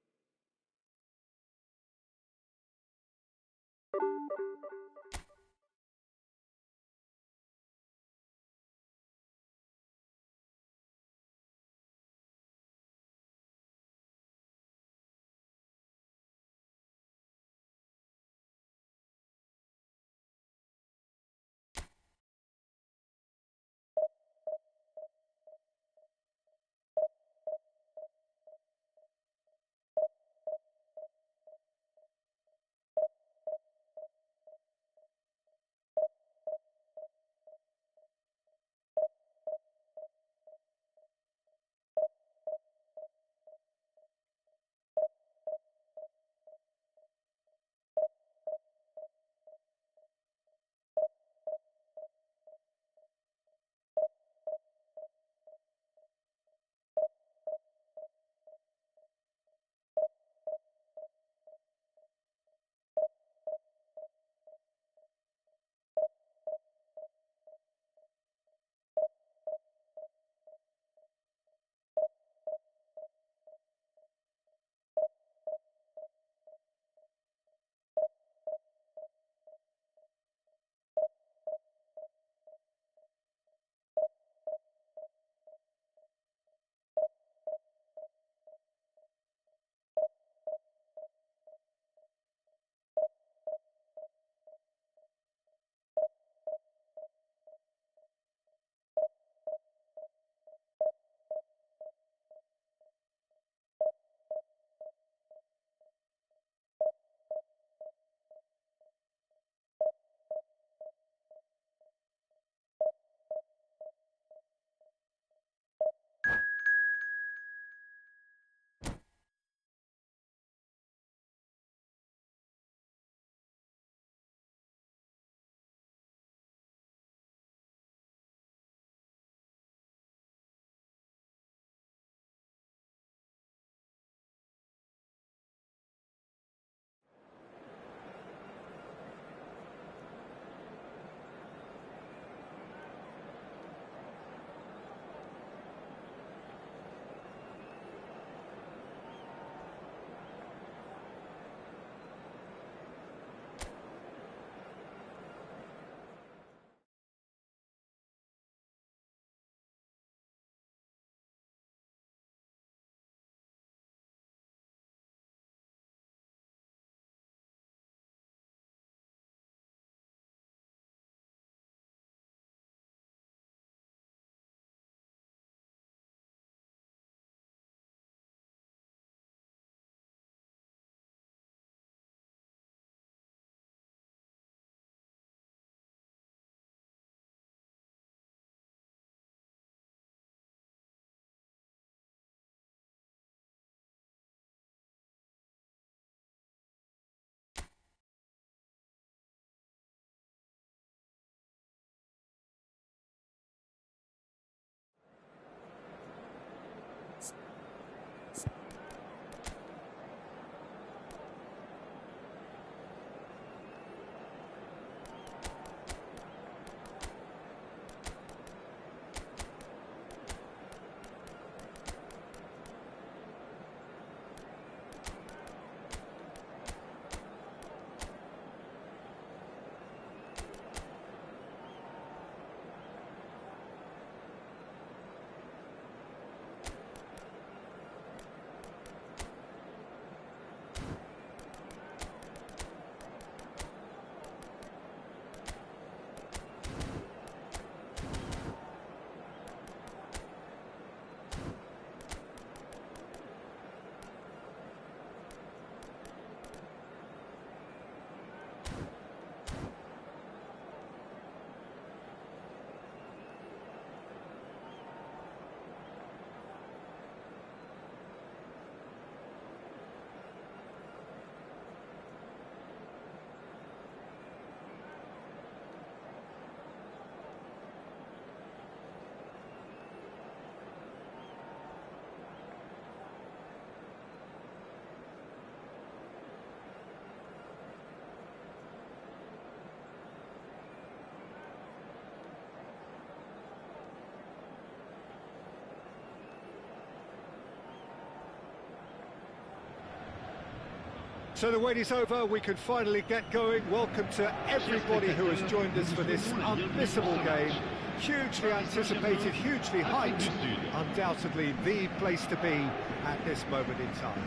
So the wait is over, we can finally get going. Welcome to everybody who has joined us for this unmissable game. Hugely anticipated, hugely hyped, undoubtedly the place to be at this moment in time.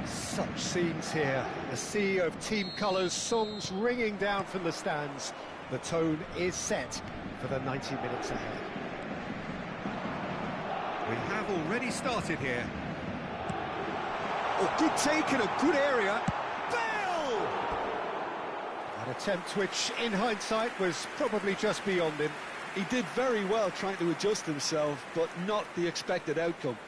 Such scenes here, a sea of team colours, songs ringing down from the stands. The tone is set for the 90 minutes ahead. We have already started here. Oh, good take in a good area. Bale! An attempt which, in hindsight, was probably just beyond him. He did very well trying to adjust himself, but not the expected outcome.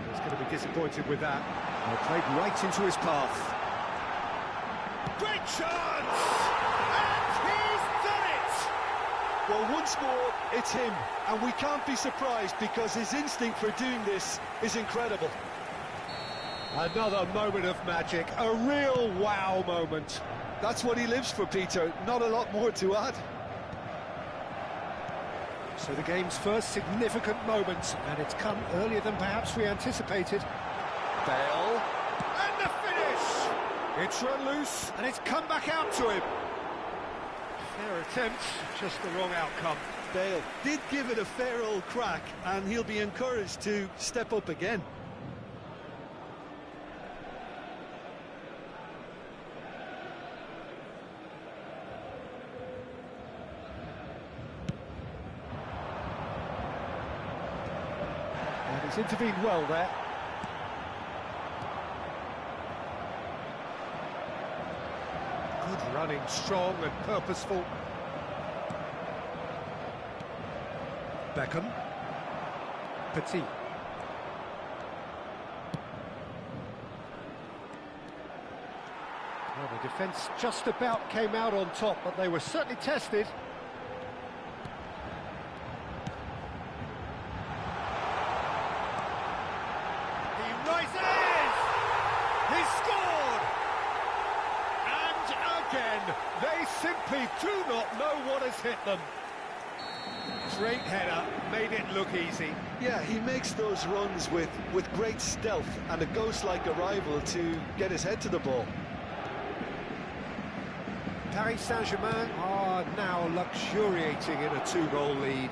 He's going to be disappointed with that. Well, played right into his path. Great chance! And he's done it! Well, once more, it's him, and we can't be surprised because his instinct for doing this is incredible. Another moment of magic, a real wow moment. That's what he lives for, Peter, not a lot more to add. So the game's first significant moment, and it's come earlier than perhaps we anticipated. Bale, and the finish! It's run loose, and it's come back out to him. Fair attempt, just the wrong outcome. Bale did give it a fair old crack, and he'll be encouraged to step up again. And he's intervened well there. Good running, strong and purposeful. Beckham. Petit. Well, the defence just about came out on top, but they were certainly tested. He rises! He scored! And again, they simply do not know what has hit them. Great header, made it look easy. Yeah, he makes those runs with great stealth and a ghost-like arrival to get his head to the ball. Paris Saint-Germain are now luxuriating in a two-goal lead.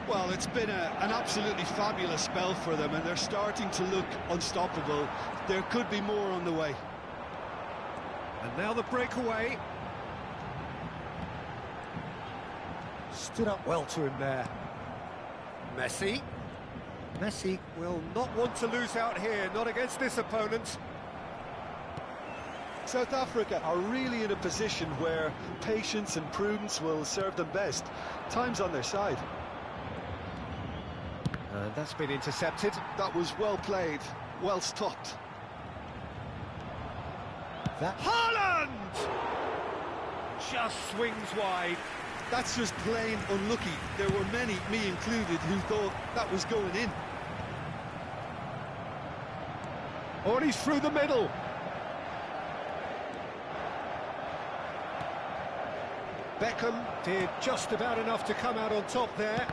Well, it's been an absolutely fabulous spell for them, and they're starting to look unstoppable. There could be more on the way. And now the breakaway. Stood up well to him there. Messi. Messi will not want to lose out here, not against this opponent. South Africa are really in a position where patience and prudence will serve them best. Time's on their side. And that's been intercepted. That was well played, well stopped. That Haaland! Just swings wide. That's just plain unlucky. There were many, me included, who thought that was going in. Oh, and he's through the middle. Beckham did just about enough to come out on top there.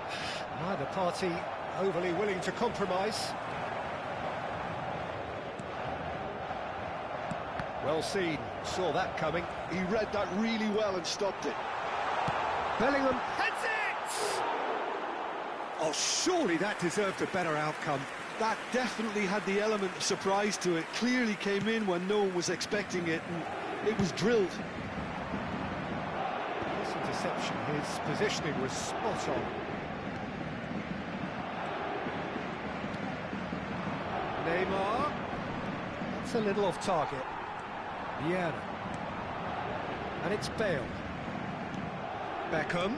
Neither party overly willing to compromise. Well seen, saw that coming. He read that really well and stopped it. Bellingham heads it! Oh, surely that deserved a better outcome. That definitely had the element of surprise to it. Clearly came in when no one was expecting it, and it was drilled. This interception, his positioning was spot on. Neymar. That's a little off target. Vieira. And it's Bale. Beckham.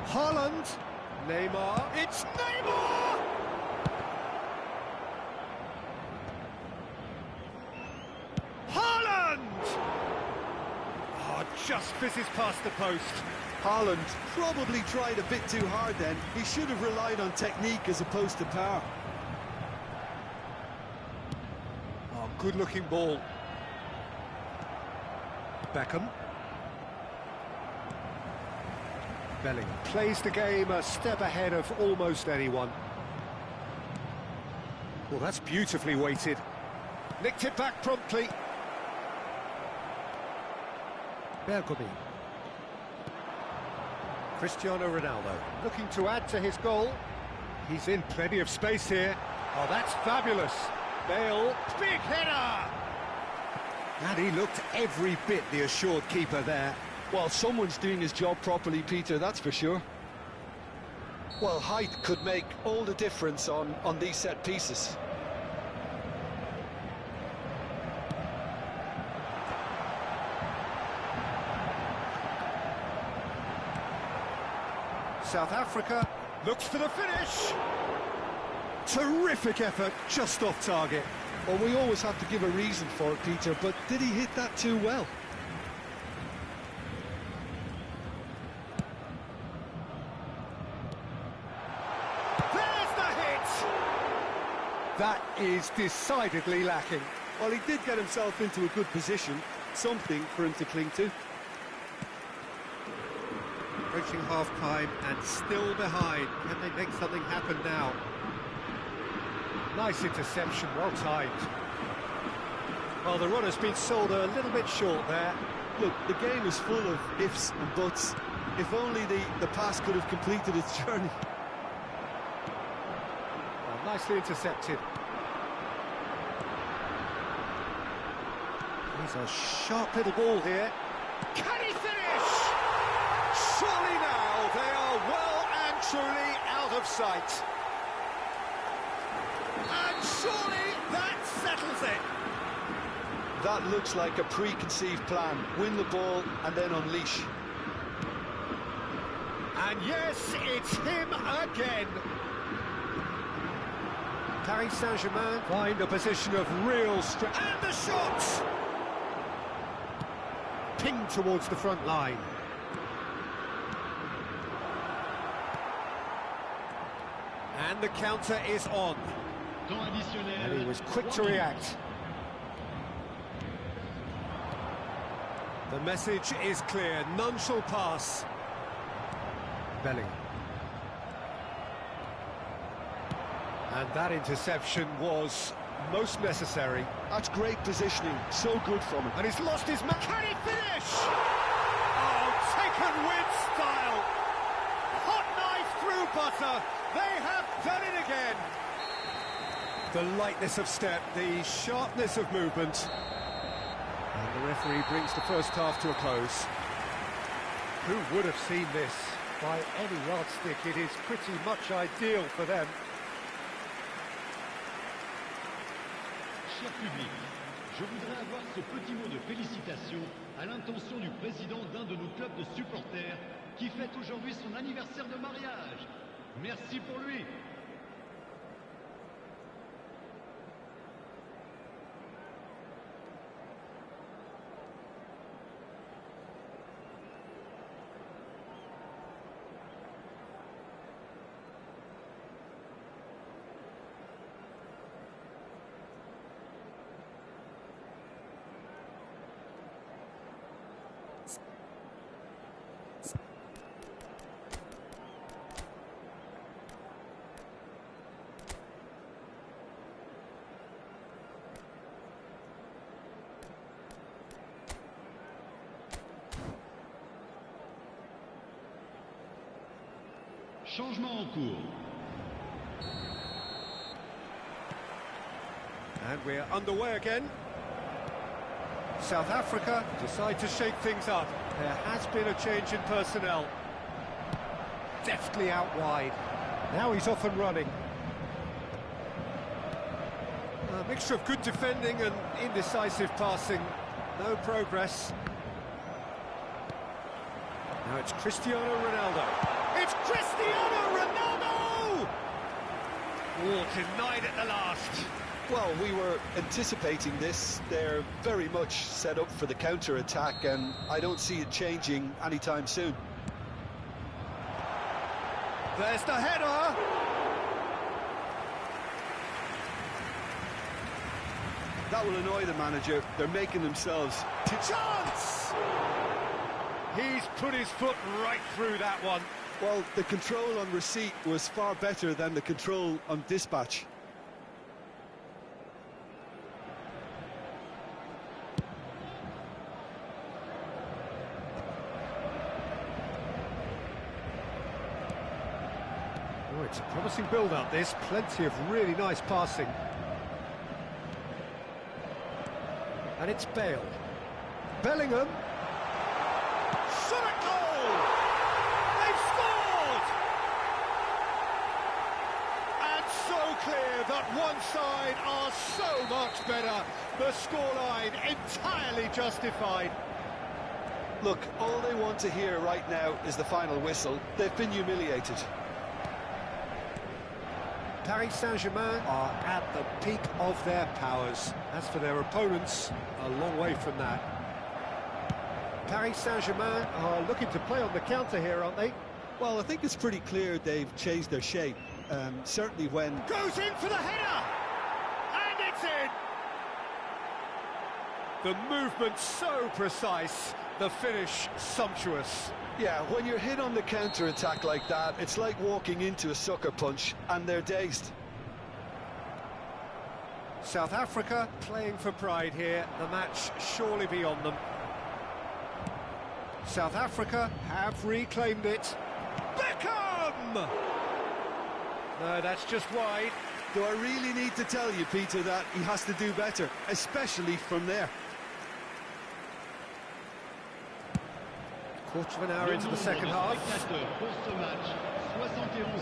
Haaland. Neymar. It's Neymar! Haaland! Oh, just fizzes past the post. Haaland probably tried a bit too hard then. He should have relied on technique as opposed to power. Oh, good-looking ball. Beckham. Bellingham plays the game a step ahead of almost anyone. Well, that's beautifully weighted. Nicked it back promptly. Bergomi. Cristiano Ronaldo looking to add to his goal. He's in plenty of space here. Oh, that's fabulous. Bale, big header! And he looked every bit the assured keeper there. Well, someone's doing his job properly, Peter, that's for sure. Well, height could make all the difference on these set pieces. South Africa looks for the finish. Terrific effort, just off target. Well, we always have to give a reason for it, Peter, but did he hit that too well? There's the hit! That is decidedly lacking. Well, he did get himself into a good position, something for him to cling to. Approaching half-time and still behind. Can they make something happen now? Nice interception, well timed. Well, the run has been sold a little bit short there. Look, the game is full of ifs and buts. If only the pass could have completed its journey. Well, nicely intercepted. He's a sharp little ball here. Can he finish? Surely now they are well and truly out of sight. And surely that settles it. That looks like a preconceived plan. Win the ball and then unleash. And yes, it's him again. Paris Saint-Germain find a position of real strength. And the shot! Pinged towards the front line. And the counter is on. And he was quick to react. The message is clear, none shall pass. Bellingham. And that interception was most necessary. That's great positioning, so good from him. And he's lost his man. Can he finish? Oh, taken with style. Hot knife through butter. They have done it again. The lightness of step, the sharpness of movement. And the referee brings the first half to a close. Who would have seen this? By any yardstick, it is pretty much ideal for them. Cher public, je voudrais avoir ce petit mot de félicitation à l'intention du président d'un de nos clubs de supporters qui fête aujourd'hui son anniversaire de mariage. Merci pour lui. Changement en cours. And we're underway again. South Africa decide to shake things up. There has been a change in personnel. Deftly out wide. Now he's off and running. A mixture of good defending and indecisive passing. No progress. Now it's Cristiano Ronaldo. It's Cristiano Ronaldo! Oh, denied at the last. Well, we were anticipating this. They're very much set up for the counter-attack, and I don't see it changing anytime soon. There's the header! That will annoy the manager. They're making themselves... Chance! He's put his foot right through that one. Well, the control on receipt was far better than the control on dispatch. Oh, it's a promising build-up, this. Plenty of really nice passing. And it's Bale. Bellingham. Shot at goal! They've scored! And so clear that one side are so much better. The scoreline entirely justified. Look, all they want to hear right now is the final whistle. They've been humiliated. Paris Saint-Germain are at the peak of their powers. As for their opponents, a long way from that. Paris Saint-Germain are looking to play on the counter here, aren't they? Well, I think it's pretty clear they've changed their shape. Certainly when... Goes in for the header! And it's in! The movement so precise, the finish sumptuous. Yeah, when you're hit on the counter-attack like that, it's like walking into a sucker punch, and they're dazed. South Africa playing for pride here, the match surely beyond them. South Africa have reclaimed it. Beckham! No, that's just wide. Do I really need to tell you, Peter, that he has to do better, especially from there? Quarter of an hour into the second half.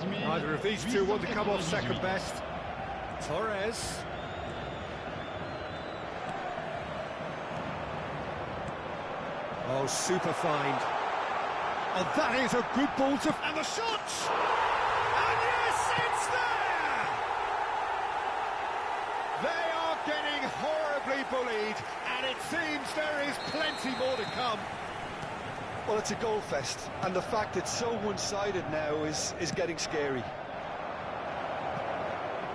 Neither of these two want to come off second best. Torres. Oh, super find. Oh, that is a good ball to... And the shot! And yes, it's there! They are getting horribly bullied, and it seems there is plenty more to come. Well, it's a goal fest, and the fact it's so one-sided now is getting scary.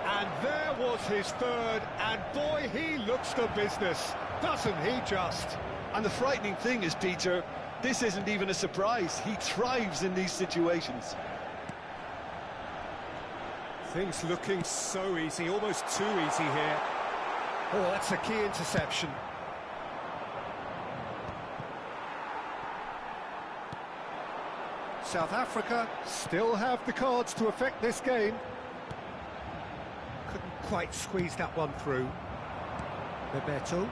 And there was his third, and boy, he looks the business, doesn't he just? And the frightening thing is, Peter, this isn't even a surprise. He thrives in these situations. Things looking so easy, almost too easy here. Oh, that's a key interception. South Africa still have the cards to affect this game. Couldn't quite squeeze that one through. Bebeto.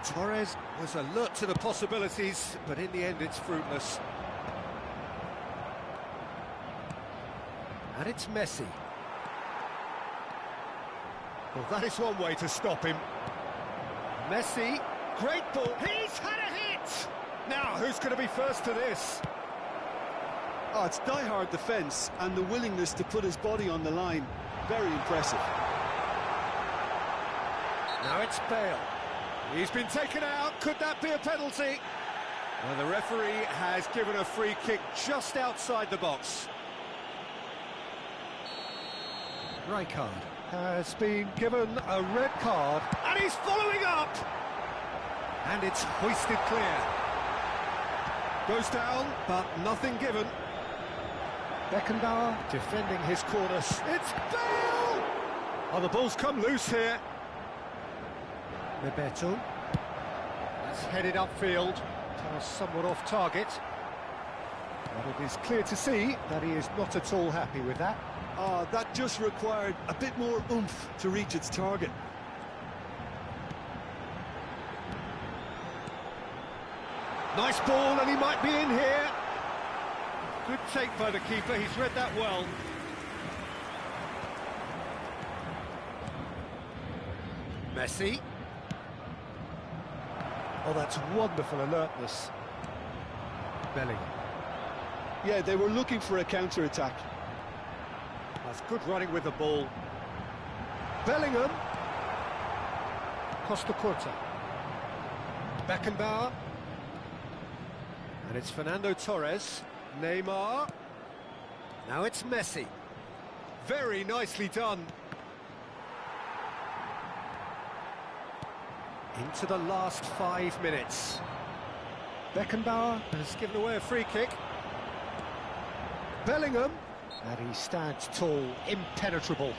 Torres was alert to the possibilities, but in the end it's fruitless. And it's Messi. Well, that is one way to stop him. Messi, great ball. He's had a hit! Now, who's going to be first to this? Oh, it's die-hard defence and the willingness to put his body on the line. Very impressive. Now it's Bale. He's been taken out. Could that be a penalty? Well, the referee has given a free kick just outside the box. Rijkaard has been given a red card, and he's following up! And it's hoisted clear. Goes down, but nothing given. Beckenbauer defending his corners. It's Bale! Oh, the ball's come loose here. Bebeto. That's headed upfield. Somewhat off target. But it is clear to see that he is not at all happy with that. That just required a bit more oomph to reach its target. Nice ball, and he might be in here. Good take by the keeper, he's read that well. Messi. Oh, that's wonderful alertness. Bellingham. Yeah, they were looking for a counter-attack. That's good running with the ball. Bellingham. Costa Curta. Beckenbauer. And it's Fernando Torres. Neymar. Now it's Messi. Very nicely done. Into the last 5 minutes. Beckenbauer has given away a free kick. Bellingham, and he stands tall, impenetrable.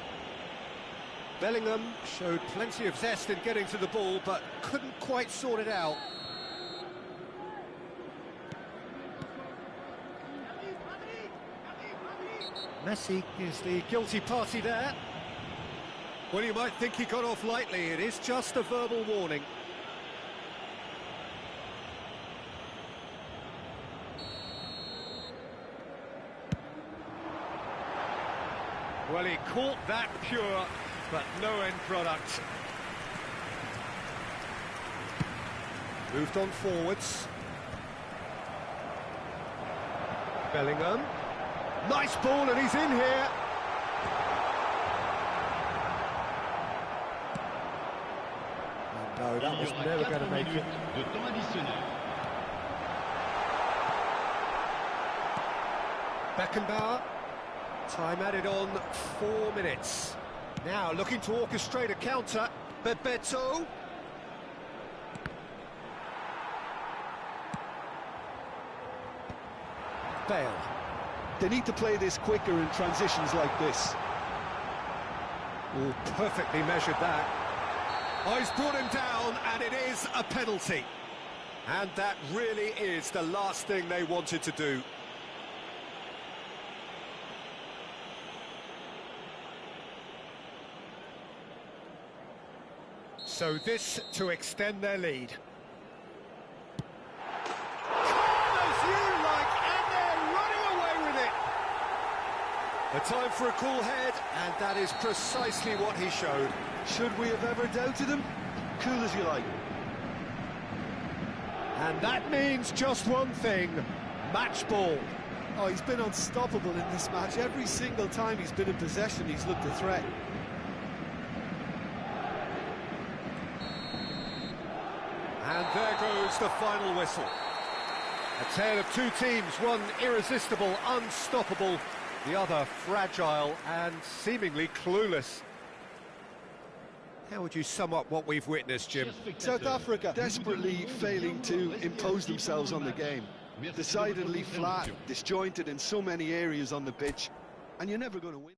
Bellingham showed plenty of zest in getting to the ball, but couldn't quite sort it out. Messi is the guilty party there. Well, you might think he got off lightly. It is just a verbal warning. Well, he caught that pure, but no end product. Moved on forwards. Bellingham. Nice ball, and he's in here. And no, that was never going to make it. Beckenbauer. Time added on 4 minutes. Now looking to orchestrate a counter. Bebeto. Bale. They need to play this quicker in transitions like this. Oh, perfectly measured that. Oh, he's brought him down, and it is a penalty. And that really is the last thing they wanted to do. So this to extend their lead. A time for a cool head, and that is precisely what he showed. Should we have ever doubted him? Cool as you like. And that means just one thing, match ball. Oh, he's been unstoppable in this match. Every single time he's been in possession, he's looked a threat. And there goes the final whistle. A tale of two teams, one irresistible, unstoppable, the other fragile and seemingly clueless. How would you sum up what we've witnessed, Jim? South Africa desperately failing to impose themselves on the game. Decidedly flat, disjointed in so many areas on the pitch, and you're never going to win.